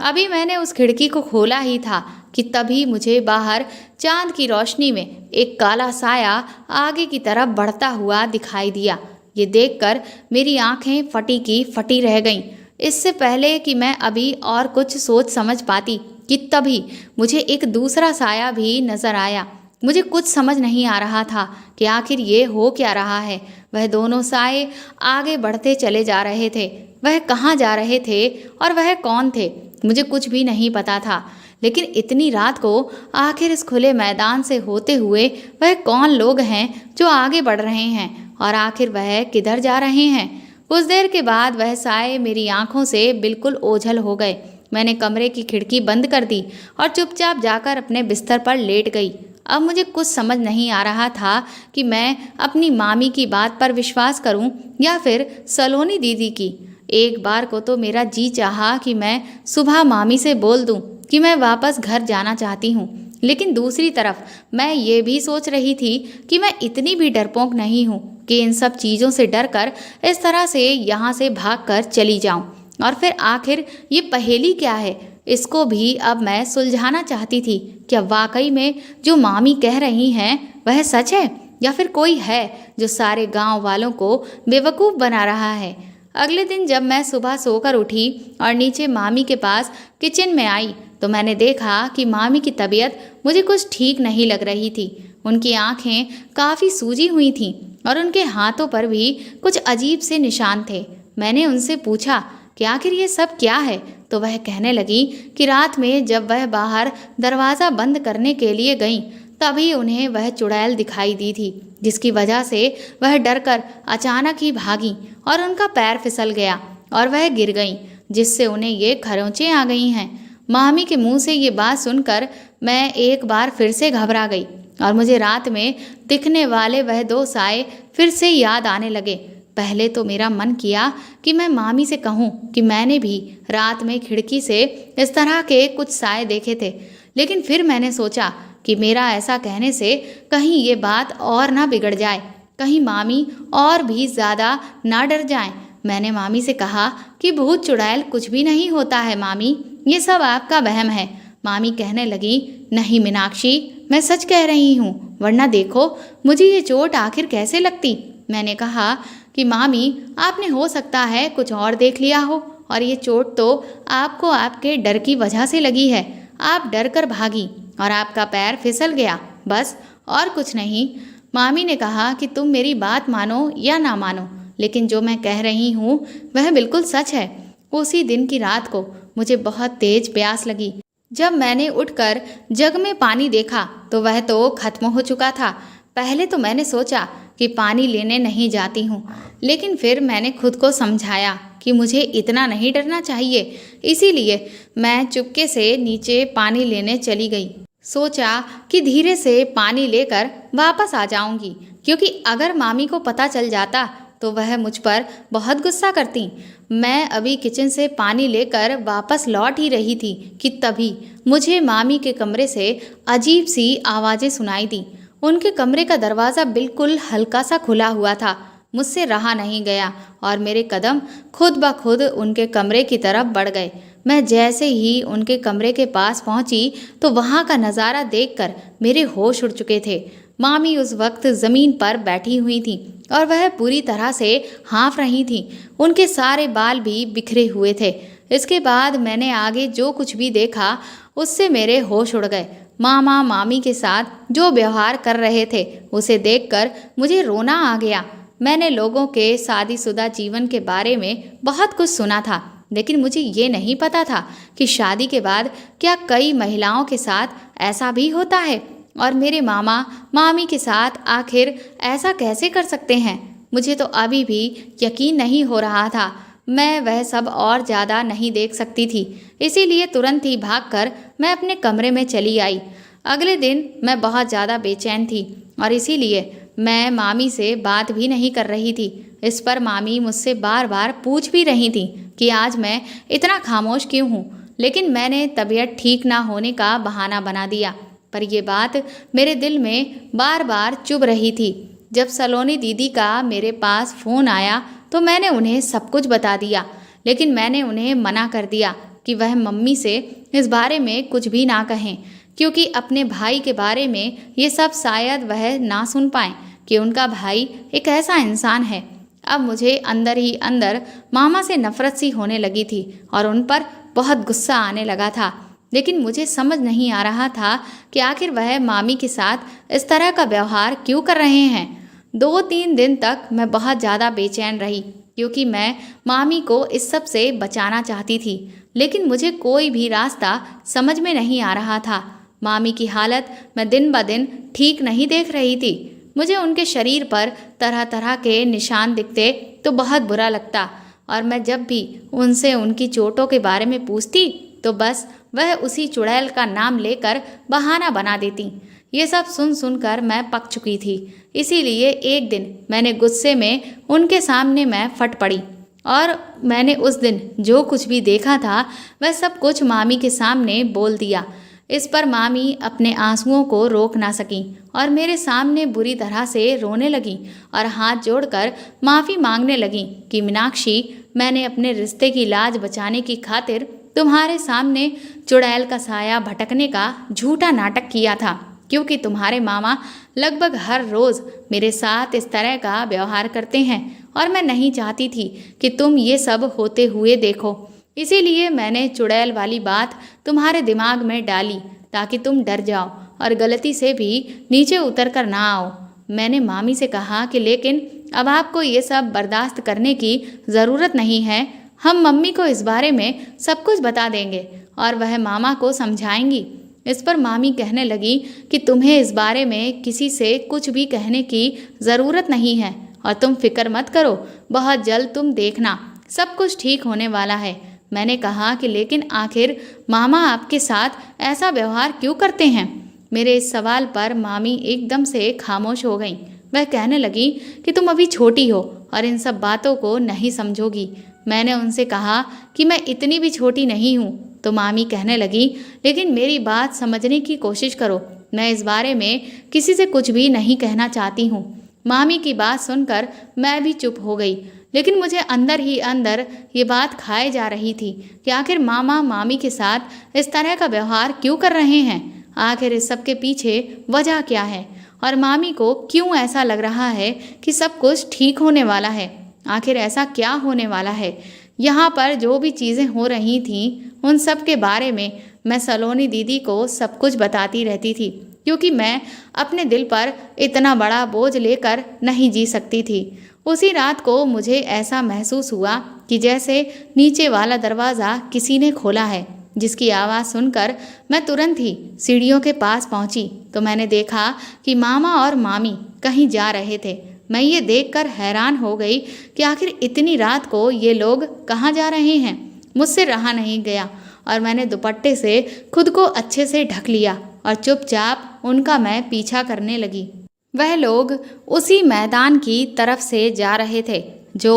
अभी मैंने उस खिड़की को खोला ही था कि तभी मुझे बाहर चांद की रोशनी में एक काला साया आगे की तरफ बढ़ता हुआ दिखाई दिया। ये देखकर मेरी आंखें फटी की फटी रह गईं। इससे पहले कि मैं अभी और कुछ सोच समझ पाती कि तभी मुझे एक दूसरा साया भी नजर आया। मुझे कुछ समझ नहीं आ रहा था कि आखिर ये हो क्या रहा है। वह दोनों साए आगे बढ़ते चले जा रहे थे। वह कहाँ जा रहे थे और वह कौन थे, मुझे कुछ भी नहीं पता था। लेकिन इतनी रात को आखिर इस खुले मैदान से होते हुए वह कौन लोग हैं जो आगे बढ़ रहे हैं, और आखिर वह किधर जा रहे हैं? कुछ देर के बाद वह साए मेरी आंखों से बिल्कुल ओझल हो गए। मैंने कमरे की खिड़की बंद कर दी और चुपचाप जाकर अपने बिस्तर पर लेट गई। अब मुझे कुछ समझ नहीं आ रहा था कि मैं अपनी मामी की बात पर विश्वास करूं या फिर सलोनी दीदी की। एक बार को तो मेरा जी चाहा कि मैं सुबह मामी से बोल दूं कि मैं वापस घर जाना चाहती हूँ, लेकिन दूसरी तरफ मैं ये भी सोच रही थी कि मैं इतनी भी डरपोक नहीं हूँ कि इन सब चीज़ों से डरकर इस तरह से यहाँ से भागकर चली जाऊँ। और फिर आखिर ये पहेली क्या है, इसको भी अब मैं सुलझाना चाहती थी। क्या वाकई में जो मामी कह रही हैं वह सच है, या फिर कोई है जो सारे गांव वालों को बेवकूफ़ बना रहा है? अगले दिन जब मैं सुबह सोकर उठी और नीचे मामी के पास किचन में आई तो मैंने देखा कि मामी की तबीयत मुझे कुछ ठीक नहीं लग रही थी। उनकी आंखें काफ़ी सूजी हुई थीं और उनके हाथों पर भी कुछ अजीब से निशान थे। मैंने उनसे पूछा कि आखिर ये सब क्या है, तो वह कहने लगी कि रात में जब वह बाहर दरवाज़ा बंद करने के लिए गईं तभी उन्हें वह चुड़ैल दिखाई दी थी, जिसकी वजह से वह डरकर अचानक ही भागी और उनका पैर फिसल गया और वह गिर गईं, जिससे उन्हें ये खरोंचें आ गई हैं। मामी के मुंह से ये बात सुनकर मैं एक बार फिर से घबरा गई और मुझे रात में दिखने वाले वह दो साए फिर से याद आने लगे। पहले तो मेरा मन किया कि मैं मामी से कहूँ कि मैंने भी रात में खिड़की से इस तरह के कुछ साए देखे थे, लेकिन फिर मैंने सोचा कि मेरा ऐसा कहने से कहीं ये बात और ना बिगड़ जाए, कहीं मामी और भी ज़्यादा ना डर जाएं। मैंने मामी से कहा कि भूत चुड़ैल कुछ भी नहीं होता है मामी, ये सब आपका वहम है। मामी कहने लगी, नहीं मीनाक्षी, मैं सच कह रही हूँ, वरना देखो मुझे ये चोट आखिर कैसे लगती। मैंने कहा कि मामी, आपने हो सकता है कुछ और देख लिया हो, और ये चोट तो आपको आपके डर की वजह से लगी है। आप डर कर भागी और आपका पैर फिसल गया, बस और कुछ नहीं। मामी ने कहा कि तुम मेरी बात मानो या ना मानो, लेकिन जो मैं कह रही हूँ वह बिल्कुल सच है। उसी दिन की रात को मुझे बहुत तेज प्यास लगी। जब मैंने उठकर जग में पानी देखा तो वह तो खत्म हो चुका था। पहले तो मैंने सोचा कि पानी लेने नहीं जाती हूँ, लेकिन फिर मैंने खुद को समझाया कि मुझे इतना नहीं डरना चाहिए। इसीलिए मैं चुपके से नीचे पानी लेने चली गई। सोचा कि धीरे से पानी लेकर वापस आ जाऊंगी, क्योंकि अगर मामी को पता चल जाता तो वह मुझ पर बहुत गुस्सा करती। मैं अभी किचन से पानी लेकर वापस लौट ही रही थी कि तभी मुझे मामी के कमरे से अजीब सी आवाज़ें सुनाई दी। उनके कमरे का दरवाज़ा बिल्कुल हल्का सा खुला हुआ था। मुझसे रहा नहीं गया और मेरे कदम खुद ब खुद उनके कमरे की तरफ बढ़ गए। मैं जैसे ही उनके कमरे के पास पहुंची तो वहां का नज़ारा देखकर मेरे होश उड़ चुके थे। मामी उस वक्त ज़मीन पर बैठी हुई थी और वह पूरी तरह से हाँफ रही थी। उनके सारे बाल भी बिखरे हुए थे। इसके बाद मैंने आगे जो कुछ भी देखा उससे मेरे होश उड़ गए। मामा मामी के साथ जो व्यवहार कर रहे थे उसे देखकर मुझे रोना आ गया। मैंने लोगों के शादीशुदा जीवन के बारे में बहुत कुछ सुना था, लेकिन मुझे ये नहीं पता था कि शादी के बाद क्या कई महिलाओं के साथ ऐसा भी होता है, और मेरे मामा मामी के साथ आखिर ऐसा कैसे कर सकते हैं। मुझे तो अभी भी यकीन नहीं हो रहा था। मैं वह सब और ज़्यादा नहीं देख सकती थी, इसीलिए तुरंत ही भागकर मैं अपने कमरे में चली आई। अगले दिन मैं बहुत ज़्यादा बेचैन थी और इसीलिए मैं मामी से बात भी नहीं कर रही थी। इस पर मामी मुझसे बार बार पूछ भी रही थी कि आज मैं इतना खामोश क्यों हूँ, लेकिन मैंने तबीयत ठीक ना होने का बहाना बना दिया। पर यह बात मेरे दिल में बार बार चुभ रही थी। जब सलोनी दीदी का मेरे पास फ़ोन आया तो मैंने उन्हें सब कुछ बता दिया, लेकिन मैंने उन्हें मना कर दिया कि वह मम्मी से इस बारे में कुछ भी ना कहें, क्योंकि अपने भाई के बारे में ये सब शायद वह ना सुन पाएँ कि उनका भाई एक ऐसा इंसान है। अब मुझे अंदर ही अंदर मामा से नफरत सी होने लगी थी और उन पर बहुत गुस्सा आने लगा था, लेकिन मुझे समझ नहीं आ रहा था कि आखिर वह मामी के साथ इस तरह का व्यवहार क्यों कर रहे हैं। 2-3 दिन तक मैं बहुत ज़्यादा बेचैन रही, क्योंकि मैं मामी को इस सब से बचाना चाहती थी, लेकिन मुझे कोई भी रास्ता समझ में नहीं आ रहा था। मामी की हालत मैं दिन ब दिन ठीक नहीं देख रही थी। मुझे उनके शरीर पर तरह तरह के निशान दिखते तो बहुत बुरा लगता, और मैं जब भी उनसे उनकी चोटों के बारे में पूछती तो बस वह उसी चुड़ैल का नाम लेकर बहाना बना देती। ये सब सुन सुनकर मैं पक चुकी थी। इसीलिए एक दिन मैंने गुस्से में उनके सामने मैं फट पड़ी और मैंने उस दिन जो कुछ भी देखा था वह सब कुछ मामी के सामने बोल दिया। इस पर मामी अपने आंसुओं को रोक ना सकी और मेरे सामने बुरी तरह से रोने लगी और हाथ जोड़कर माफ़ी मांगने लगी कि मीनाक्षी, मैंने अपने रिश्ते की लाज बचाने की खातिर तुम्हारे सामने चुड़ैल का साया भटकने का झूठा नाटक किया था, क्योंकि तुम्हारे मामा लगभग हर रोज़ मेरे साथ इस तरह का व्यवहार करते हैं और मैं नहीं चाहती थी कि तुम ये सब होते हुए देखो। इसीलिए मैंने चुड़ैल वाली बात तुम्हारे दिमाग में डाली ताकि तुम डर जाओ और गलती से भी नीचे उतर कर ना आओ। मैंने मामी से कहा कि लेकिन अब आपको ये सब बर्दाश्त करने की ज़रूरत नहीं है। हम मम्मी को इस बारे में सब कुछ बता देंगे और वह मामा को समझाएंगी। इस पर मामी कहने लगी कि तुम्हें इस बारे में किसी से कुछ भी कहने की ज़रूरत नहीं है और तुम फिक्र मत करो, बहुत जल्द तुम देखना सब कुछ ठीक होने वाला है। मैंने कहा कि लेकिन आखिर मामा आपके साथ ऐसा व्यवहार क्यों करते हैं। मेरे इस सवाल पर मामी एकदम से खामोश हो गईं। वह कहने लगी कि तुम अभी छोटी हो और इन सब बातों को नहीं समझोगी। मैंने उनसे कहा कि मैं इतनी भी छोटी नहीं हूँ। तो मामी कहने लगी, लेकिन मेरी बात समझने की कोशिश करो, मैं इस बारे में किसी से कुछ भी नहीं कहना चाहती हूँ। मामी की बात सुनकर मैं भी चुप हो गई, लेकिन मुझे अंदर ही अंदर ये बात खाए जा रही थी कि आखिर मामा मामी के साथ इस तरह का व्यवहार क्यों कर रहे हैं। आखिर इस सब के पीछे वजह क्या है और मामी को क्यों ऐसा लग रहा है कि सब कुछ ठीक होने वाला है। आखिर ऐसा क्या होने वाला है। यहाँ पर जो भी चीज़ें हो रही थीं उन सब के बारे में मैं सलोनी दीदी को सब कुछ बताती रहती थी, क्योंकि मैं अपने दिल पर इतना बड़ा बोझ लेकर नहीं जी सकती थी। उसी रात को मुझे ऐसा महसूस हुआ कि जैसे नीचे वाला दरवाज़ा किसी ने खोला है, जिसकी आवाज़ सुनकर मैं तुरंत ही सीढ़ियों के पास पहुंची तो मैंने देखा कि मामा और मामी कहीं जा रहे थे। मैं ये देखकर हैरान हो गई कि आखिर इतनी रात को ये लोग कहाँ जा रहे हैं। मुझसे रहा नहीं गया और मैंने दुपट्टे से खुद को अच्छे से ढक लिया और चुपचाप उनका मैं पीछा करने लगी। वह लोग उसी मैदान की तरफ से जा रहे थे जो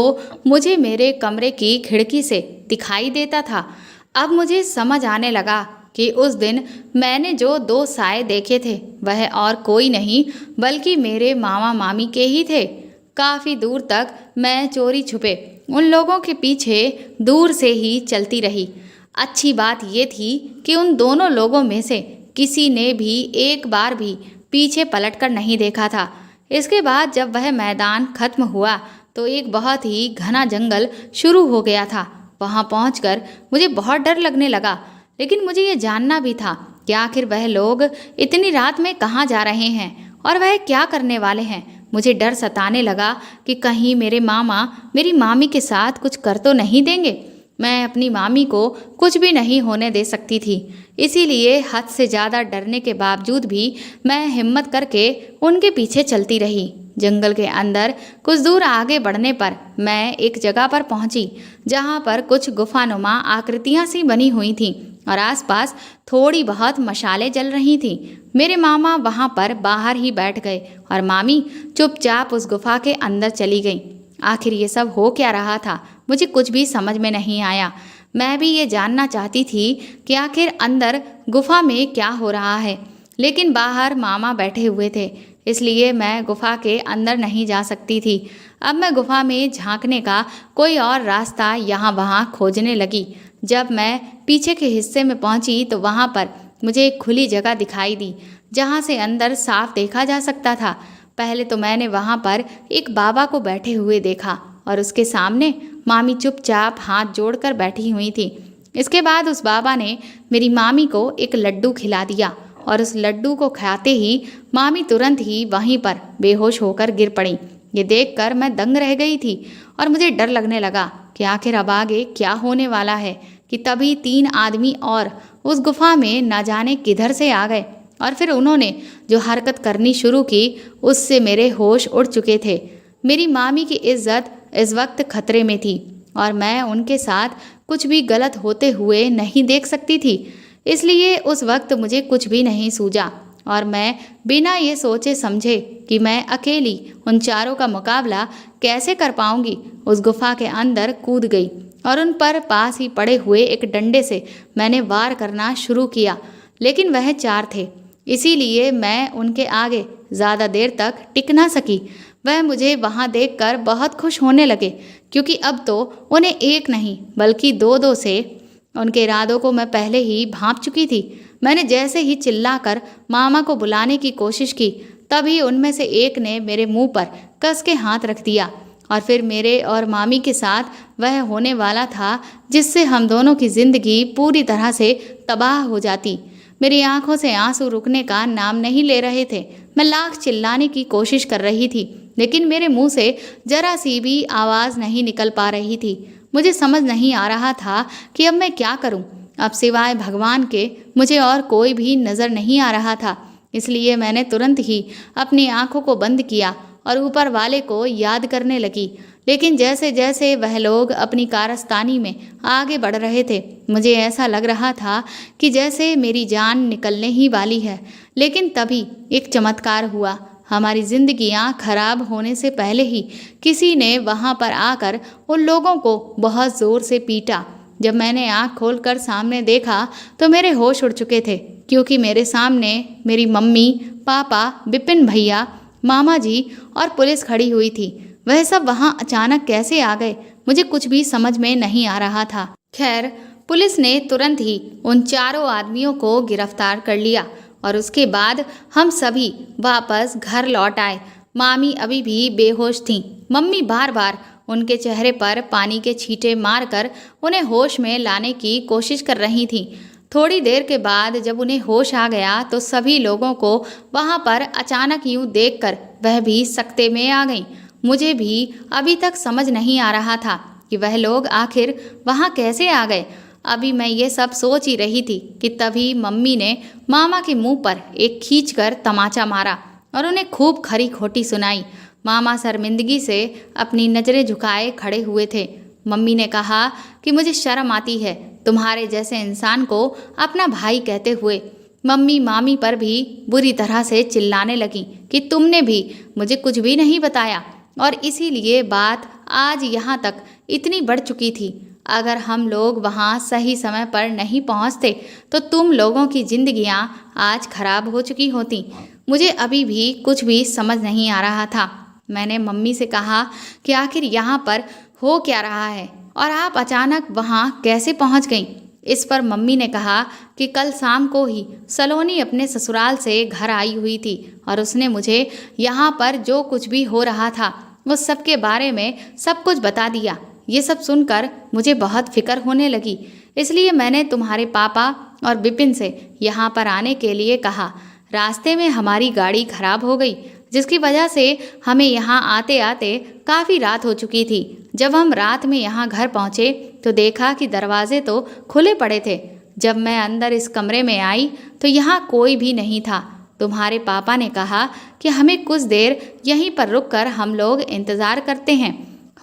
मुझे मेरे कमरे की खिड़की से दिखाई देता था। अब मुझे समझ आने लगा कि उस दिन मैंने जो 2 साए देखे थे वह और कोई नहीं बल्कि मेरे मामा मामी के ही थे। काफ़ी दूर तक मैं चोरी छुपे उन लोगों के पीछे दूर से ही चलती रही। अच्छी बात ये थी कि उन दोनों लोगों में से किसी ने भी एक बार भी पीछे पलटकर नहीं देखा था। इसके बाद जब वह मैदान खत्म हुआ तो एक बहुत ही घना जंगल शुरू हो गया था। वहां पहुंचकर मुझे बहुत डर लगने लगा, लेकिन मुझे ये जानना भी था कि आखिर वह लोग इतनी रात में कहाँ जा रहे हैं और वह क्या करने वाले हैं। मुझे डर सताने लगा कि कहीं मेरे मामा मेरी मामी के साथ कुछ कर तो नहीं देंगे। मैं अपनी मामी को कुछ भी नहीं होने दे सकती थी, इसीलिए हद से ज़्यादा डरने के बावजूद भी मैं हिम्मत करके उनके पीछे चलती रही। जंगल के अंदर कुछ दूर आगे बढ़ने पर मैं एक जगह पर पहुंची जहां पर कुछ गुफानुमा आकृतियां सी बनी हुई थीं और आसपास थोड़ी बहुत मशालें जल रही थीं। मेरे मामा वहां पर बाहर ही बैठ गए और मामी चुपचाप उस गुफा के अंदर चली गई। आखिर ये सब हो क्या रहा था, मुझे कुछ भी समझ में नहीं आया। मैं भी ये जानना चाहती थी कि आखिर अंदर गुफा में क्या हो रहा है, लेकिन बाहर मामा बैठे हुए थे, इसलिए मैं गुफा के अंदर नहीं जा सकती थी। अब मैं गुफा में झांकने का कोई और रास्ता यहाँ वहाँ खोजने लगी। जब मैं पीछे के हिस्से में पहुँची तो वहाँ पर मुझे एक खुली जगह दिखाई दी जहाँ से अंदर साफ देखा जा सकता था। पहले तो मैंने वहाँ पर एक बाबा को बैठे हुए देखा और उसके सामने मामी चुपचाप हाथ जोड़कर बैठी हुई थी। इसके बाद उस बाबा ने मेरी मामी को एक लड्डू खिला दिया और उस लड्डू को खाते ही मामी तुरंत ही वहीं पर बेहोश होकर गिर पड़ी। ये देखकर मैं दंग रह गई थी और मुझे डर लगने लगा कि आखिर अब आगे क्या होने वाला है कि तभी 3 आदमी और उस गुफा में न जाने किधर से आ गए और फिर उन्होंने जो हरकत करनी शुरू की उससे मेरे होश उड़ चुके थे। मेरी मामी की इज्जत इस वक्त खतरे में थी और मैं उनके साथ कुछ भी गलत होते हुए नहीं देख सकती थी, इसलिए उस वक्त मुझे कुछ भी नहीं सूझा और मैं बिना ये सोचे समझे कि मैं अकेली उन चारों का मुकाबला कैसे कर पाऊंगी उस गुफा के अंदर कूद गई और उन पर पास ही पड़े हुए एक डंडे से मैंने वार करना शुरू किया। लेकिन वह 4 थे, इसीलिए मैं उनके आगे ज़्यादा देर तक टिक ना सकी। वह मुझे वहाँ देखकर बहुत खुश होने लगे क्योंकि अब तो उन्हें एक नहीं बल्कि 2-2 से उनके इरादों को मैं पहले ही भांप चुकी थी। मैंने जैसे ही चिल्लाकर मामा को बुलाने की कोशिश की तभी उनमें से एक ने मेरे मुंह पर कस के हाथ रख दिया और फिर मेरे और मामी के साथ वह होने वाला था जिससे हम दोनों की जिंदगी पूरी तरह से तबाह हो जाती। मेरी आंखों से आंसू रुकने का नाम नहीं ले रहे थे। मैं लाख चिल्लाने की कोशिश कर रही थी लेकिन मेरे मुंह से जरा सी भी आवाज़ नहीं निकल पा रही थी। मुझे समझ नहीं आ रहा था कि अब मैं क्या करूं। अब सिवाय भगवान के मुझे और कोई भी नज़र नहीं आ रहा था, इसलिए मैंने तुरंत ही अपनी आंखों को बंद किया और ऊपर वाले को याद करने लगी। लेकिन जैसे जैसे वह लोग अपनी कारस्तानी में आगे बढ़ रहे थे मुझे ऐसा लग रहा था कि जैसे मेरी जान निकलने ही वाली है। लेकिन तभी एक चमत्कार हुआ। हमारी जिंदगियां खराब होने से पहले ही किसी ने वहां पर आकर उन लोगों को बहुत ज़ोर से पीटा। जब मैंने आँख खोलकर सामने देखा तो मेरे होश उड़ चुके थे क्योंकि मेरे सामने मेरी मम्मी, पापा, विपिन भैया, मामा जी और पुलिस खड़ी हुई थी। वह सब वहाँ अचानक कैसे आ गए मुझे कुछ भी समझ में नहीं आ रहा था। खैर, पुलिस ने तुरंत ही उन चारों आदमियों को गिरफ्तार कर लिया और उसके बाद हम सभी वापस घर लौट आए। मामी अभी भी बेहोश थीं। मम्मी बार बार उनके चेहरे पर पानी के छींटे मारकर उन्हें होश में लाने की कोशिश कर रही थीं। थोड़ी देर के बाद जब उन्हें होश आ गया तो सभी लोगों को वहाँ पर अचानक यूँ देखकर वह भी सकते में आ गईं। मुझे भी अभी तक समझ नहीं आ रहा था कि वह लोग आखिर वहाँ कैसे आ गए। अभी मैं ये सब सोच ही रही थी कि तभी मम्मी ने मामा के मुंह पर एक खींचकर तमाचा मारा और उन्हें खूब खरी खोटी सुनाई। मामा शर्मिंदगी से अपनी नज़रें झुकाए खड़े हुए थे। मम्मी ने कहा कि मुझे शर्म आती है तुम्हारे जैसे इंसान को अपना भाई कहते हुए। मम्मी मामी पर भी बुरी तरह से चिल्लाने लगी कि तुमने भी मुझे कुछ भी नहीं बताया और इसीलिए बात आज यहाँ तक इतनी बढ़ चुकी थी। अगर हम लोग वहाँ सही समय पर नहीं पहुँचते तो तुम लोगों की जिंदगियाँ आज खराब हो चुकी होती। मुझे अभी भी कुछ भी समझ नहीं आ रहा था। मैंने मम्मी से कहा कि आखिर यहाँ पर हो क्या रहा है और आप अचानक वहाँ कैसे पहुँच गईं। इस पर मम्मी ने कहा कि कल शाम को ही सलोनी अपने ससुराल से घर आई हुई थी और उसने मुझे यहाँ पर जो कुछ भी हो रहा था उस सब के बारे में सब कुछ बता दिया। ये सब सुनकर मुझे बहुत फिक्र होने लगी, इसलिए मैंने तुम्हारे पापा और विपिन से यहाँ पर आने के लिए कहा। रास्ते में हमारी गाड़ी खराब हो गई, जिसकी वजह से हमें यहाँ आते आते काफ़ी रात हो चुकी थी। जब हम रात में यहाँ घर पहुँचे तो देखा कि दरवाजे तो खुले पड़े थे। जब मैं अंदर इस कमरे में आई तो यहाँ कोई भी नहीं था। तुम्हारे पापा ने कहा कि हमें कुछ देर यहीं पर रुककर हम लोग इंतज़ार करते हैं,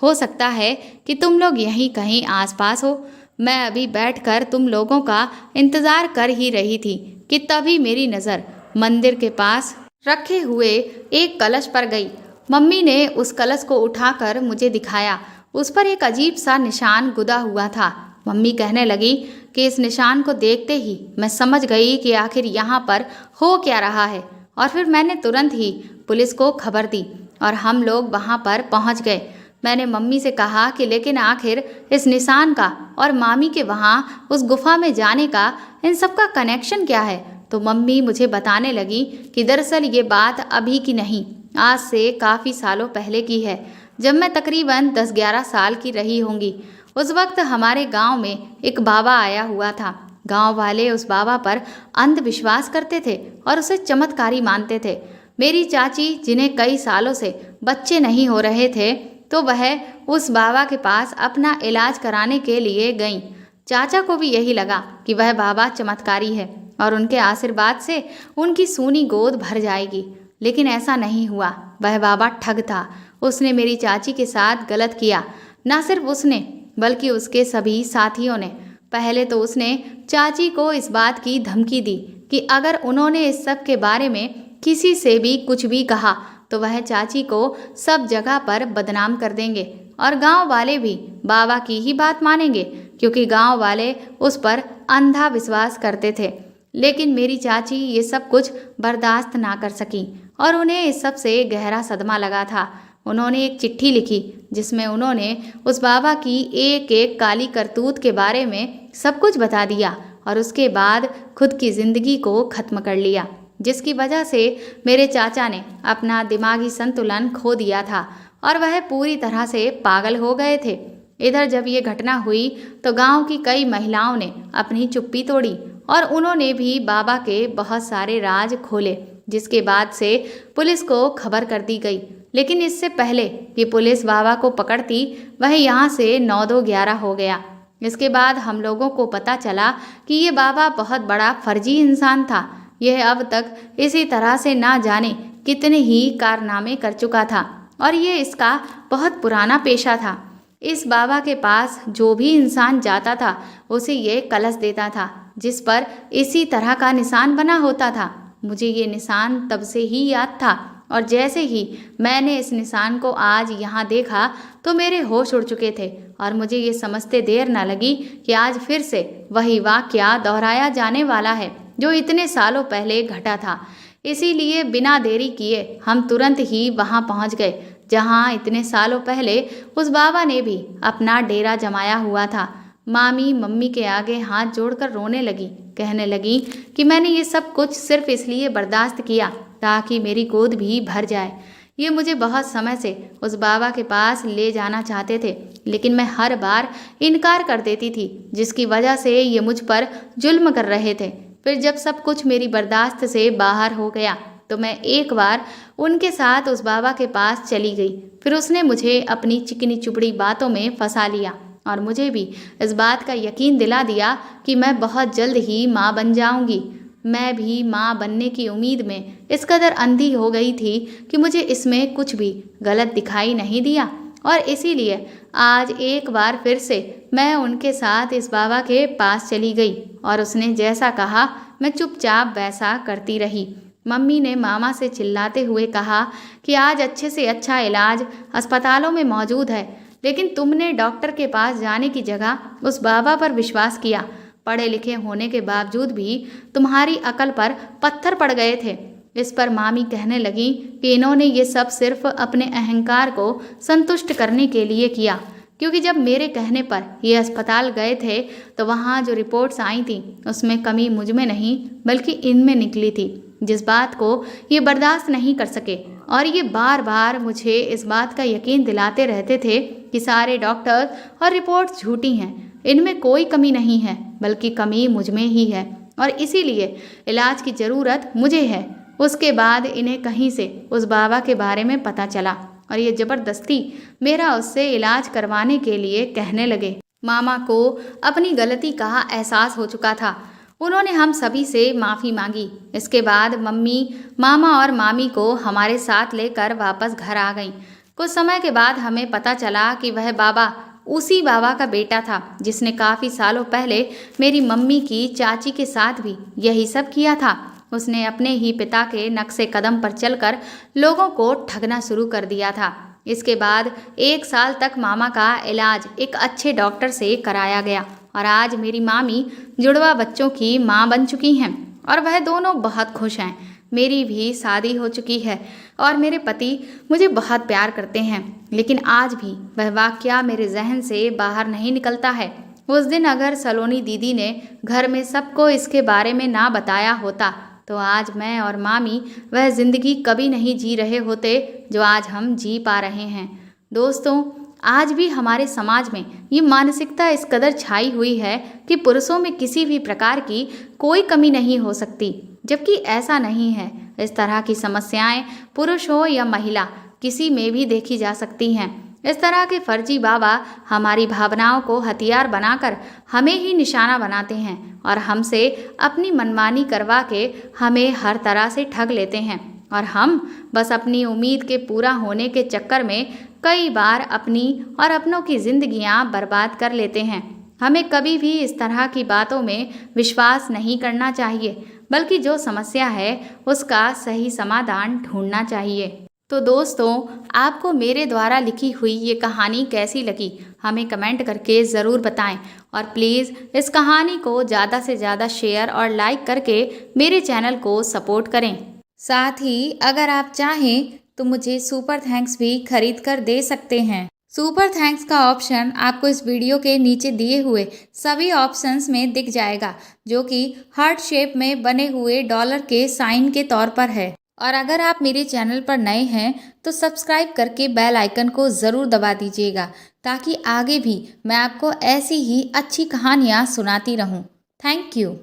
हो सकता है कि तुम लोग यहीं कहीं आसपास हो। मैं अभी बैठकर तुम लोगों का इंतज़ार कर ही रही थी कि तभी मेरी नज़र मंदिर के पास रखे हुए एक कलश पर गई। मम्मी ने उस कलश को उठाकर मुझे दिखाया। उस पर एक अजीब सा निशान गुदा हुआ था। मम्मी कहने लगी कि इस निशान को देखते ही मैं समझ गई कि आखिर यहाँ पर हो क्या रहा है, और फिर मैंने तुरंत ही पुलिस को खबर दी और हम लोग वहाँ पर पहुँच गए। मैंने मम्मी से कहा कि लेकिन आखिर इस निशान का और मामी के वहाँ उस गुफा में जाने का इन सब का कनेक्शन क्या है। तो मम्मी मुझे बताने लगी कि दरअसल ये बात अभी की नहीं, आज से काफ़ी सालों पहले की है, जब मैं तकरीबन 10-11 साल की रही होंगी। उस वक्त हमारे गांव में एक बाबा आया हुआ था। गांव वाले उस बाबा पर अंधविश्वास करते थे और उसे चमत्कारी मानते थे। मेरी चाची, जिन्हें कई सालों से बच्चे नहीं हो रहे थे, तो वह उस बाबा के पास अपना इलाज कराने के लिए गईं। चाचा को भी यही लगा कि वह बाबा चमत्कारी है और उनके आशीर्वाद से उनकी सूनी गोद भर जाएगी, लेकिन ऐसा नहीं हुआ। वह बाबा ठग था। उसने मेरी चाची के साथ गलत किया। न सिर्फ उसने बल्कि उसके सभी साथियों ने। पहले तो उसने चाची को इस बात की धमकी दी कि अगर उन्होंने इस सब के बारे में किसी से भी कुछ भी कहा तो वह चाची को सब जगह पर बदनाम कर देंगे और गांव वाले भी बाबा की ही बात मानेंगे, क्योंकि गांव वाले उस पर अंधा विश्वास करते थे। लेकिन मेरी चाची ये सब कुछ बर्दाश्त ना कर सकी और उन्हें इस सब से गहरा सदमा लगा था। उन्होंने एक चिट्ठी लिखी जिसमें उन्होंने उस बाबा की एक एक काली करतूत के बारे में सब कुछ बता दिया और उसके बाद खुद की ज़िंदगी को ख़त्म कर लिया, जिसकी वजह से मेरे चाचा ने अपना दिमागी संतुलन खो दिया था और वह पूरी तरह से पागल हो गए थे। इधर जब ये घटना हुई तो गांव की कई महिलाओं ने अपनी चुप्पी तोड़ी और उन्होंने भी बाबा के बहुत सारे राज खोले, जिसके बाद से पुलिस को खबर कर दी गई। लेकिन इससे पहले कि पुलिस बाबा को पकड़ती वह यहाँ से 9-2-11 हो गया। इसके बाद हम लोगों को पता चला कि ये बाबा बहुत बड़ा फर्जी इंसान था। यह अब तक इसी तरह से ना जाने कितने ही कारनामे कर चुका था और ये इसका बहुत पुराना पेशा था। इस बाबा के पास जो भी इंसान जाता था उसे ये कलश देता था, जिस पर इसी तरह का निशान बना होता था। मुझे ये निशान तब से ही याद था और जैसे ही मैंने इस निशान को आज यहाँ देखा तो मेरे होश उड़ चुके थे और मुझे ये समझते देर न लगी कि आज फिर से वही वाक़या दोहराया जाने वाला है जो इतने सालों पहले घटा था। इसीलिए बिना देरी किए हम तुरंत ही वहाँ पहुँच गए जहाँ इतने सालों पहले उस बाबा ने भी अपना डेरा जमाया हुआ था। मामी मम्मी के आगे हाथ जोड़कर रोने लगी, कहने लगी कि मैंने ये सब कुछ सिर्फ इसलिए बर्दाश्त किया ताकि मेरी गोद भी भर जाए। ये मुझे बहुत समय से उस बाबा के पास ले जाना चाहते थे, लेकिन मैं हर बार इनकार कर देती थी, जिसकी वजह से ये मुझ पर जुल्म कर रहे थे। फिर जब सब कुछ मेरी बर्दाश्त से बाहर हो गया तो मैं एक बार उनके साथ उस बाबा के पास चली गई। फिर उसने मुझे अपनी चिकनी चुपड़ी बातों में फंसा लिया और मुझे भी इस बात का यकीन दिला दिया कि मैं बहुत जल्द ही माँ बन जाऊंगी। मैं भी माँ बनने की उम्मीद में इस कदर अंधी हो गई थी कि मुझे इसमें कुछ भी गलत दिखाई नहीं दिया, और इसीलिए आज एक बार फिर से मैं उनके साथ इस बाबा के पास चली गई और उसने जैसा कहा मैं चुपचाप वैसा करती रही। मम्मी ने मामा से चिल्लाते हुए कहा कि आज अच्छे से अच्छा इलाज अस्पतालों में मौजूद है, लेकिन तुमने डॉक्टर के पास जाने की जगह उस बाबा पर विश्वास किया। पढ़े लिखे होने के बावजूद भी तुम्हारी अकल पर पत्थर पड़ गए थे। इस पर मामी कहने लगी कि इन्होंने ये सब सिर्फ अपने अहंकार को संतुष्ट करने के लिए किया, क्योंकि जब मेरे कहने पर ये अस्पताल गए थे तो वहाँ जो रिपोर्ट्स आई थी उसमें कमी मुझ में नहीं बल्कि इनमें निकली थी, जिस बात को ये बर्दाश्त नहीं कर सके। और ये बार बार मुझे इस बात का यकीन दिलाते रहते थे कि सारे डॉक्टर्स और रिपोर्ट्स झूठी हैं, इनमें कोई कमी नहीं है बल्कि कमी मुझ में ही है, और इसीलिए इलाज की ज़रूरत मुझे है। उसके बाद इन्हें कहीं से उस बाबा के बारे में पता चला और ये ज़बरदस्ती मेरा उससे इलाज करवाने के लिए कहने लगे। मामा को अपनी गलती का एहसास हो चुका था। उन्होंने हम सभी से माफ़ी मांगी। इसके बाद मम्मी, मामा और मामी को हमारे साथ लेकर वापस घर आ गईं। कुछ समय के बाद हमें पता चला कि वह बाबा उसी बाबा का बेटा था जिसने काफ़ी सालों पहले मेरी मम्मी की चाची के साथ भी यही सब किया था। उसने अपने ही पिता के नक्शे कदम पर चलकर लोगों को ठगना शुरू कर दिया था। इसके बाद 1 साल तक मामा का इलाज एक अच्छे डॉक्टर से कराया गया और आज मेरी मामी जुड़वा बच्चों की माँ बन चुकी हैं और वह दोनों बहुत खुश हैं। मेरी भी शादी हो चुकी है और मेरे पति मुझे बहुत प्यार करते हैं, लेकिन आज भी वह वाक़या मेरे जहन से बाहर नहीं निकलता है। उस दिन अगर सलोनी दीदी ने घर में सबको इसके बारे में ना बताया होता तो आज मैं और मामी वह ज़िंदगी कभी नहीं जी रहे होते जो आज हम जी पा रहे हैं। दोस्तों, आज भी हमारे समाज में ये मानसिकता इस कदर छाई हुई है कि पुरुषों में किसी भी प्रकार की कोई कमी नहीं हो सकती, जबकि ऐसा नहीं है। इस तरह की समस्याएं पुरुष हो या महिला किसी में भी देखी जा सकती हैं। इस तरह के फर्जी बाबा हमारी भावनाओं को हथियार बनाकर हमें ही निशाना बनाते हैं और हमसे अपनी मनमानी करवा के हमें हर तरह से ठग लेते हैं, और हम बस अपनी उम्मीद के पूरा होने के चक्कर में कई बार अपनी और अपनों की जिंदगियां बर्बाद कर लेते हैं। हमें कभी भी इस तरह की बातों में विश्वास नहीं करना चाहिए, बल्कि जो समस्या है उसका सही समाधान ढूंढना चाहिए। तो दोस्तों, आपको मेरे द्वारा लिखी हुई ये कहानी कैसी लगी हमें कमेंट करके ज़रूर बताएं, और प्लीज़ इस कहानी को ज़्यादा से ज़्यादा शेयर और लाइक करके मेरे चैनल को सपोर्ट करें। साथ ही अगर आप चाहें तो मुझे सुपर थैंक्स भी खरीद कर दे सकते हैं। सुपर थैंक्स का ऑप्शन आपको इस वीडियो के नीचे दिए हुए सभी ऑप्शंस में दिख जाएगा, जो कि हार्ट शेप में बने हुए डॉलर के साइन के तौर पर है। और अगर आप मेरे चैनल पर नए हैं तो सब्सक्राइब करके बेल आइकन को ज़रूर दबा दीजिएगा, ताकि आगे भी मैं आपको ऐसी ही अच्छी कहानियाँ सुनाती रहूँ। Thank you.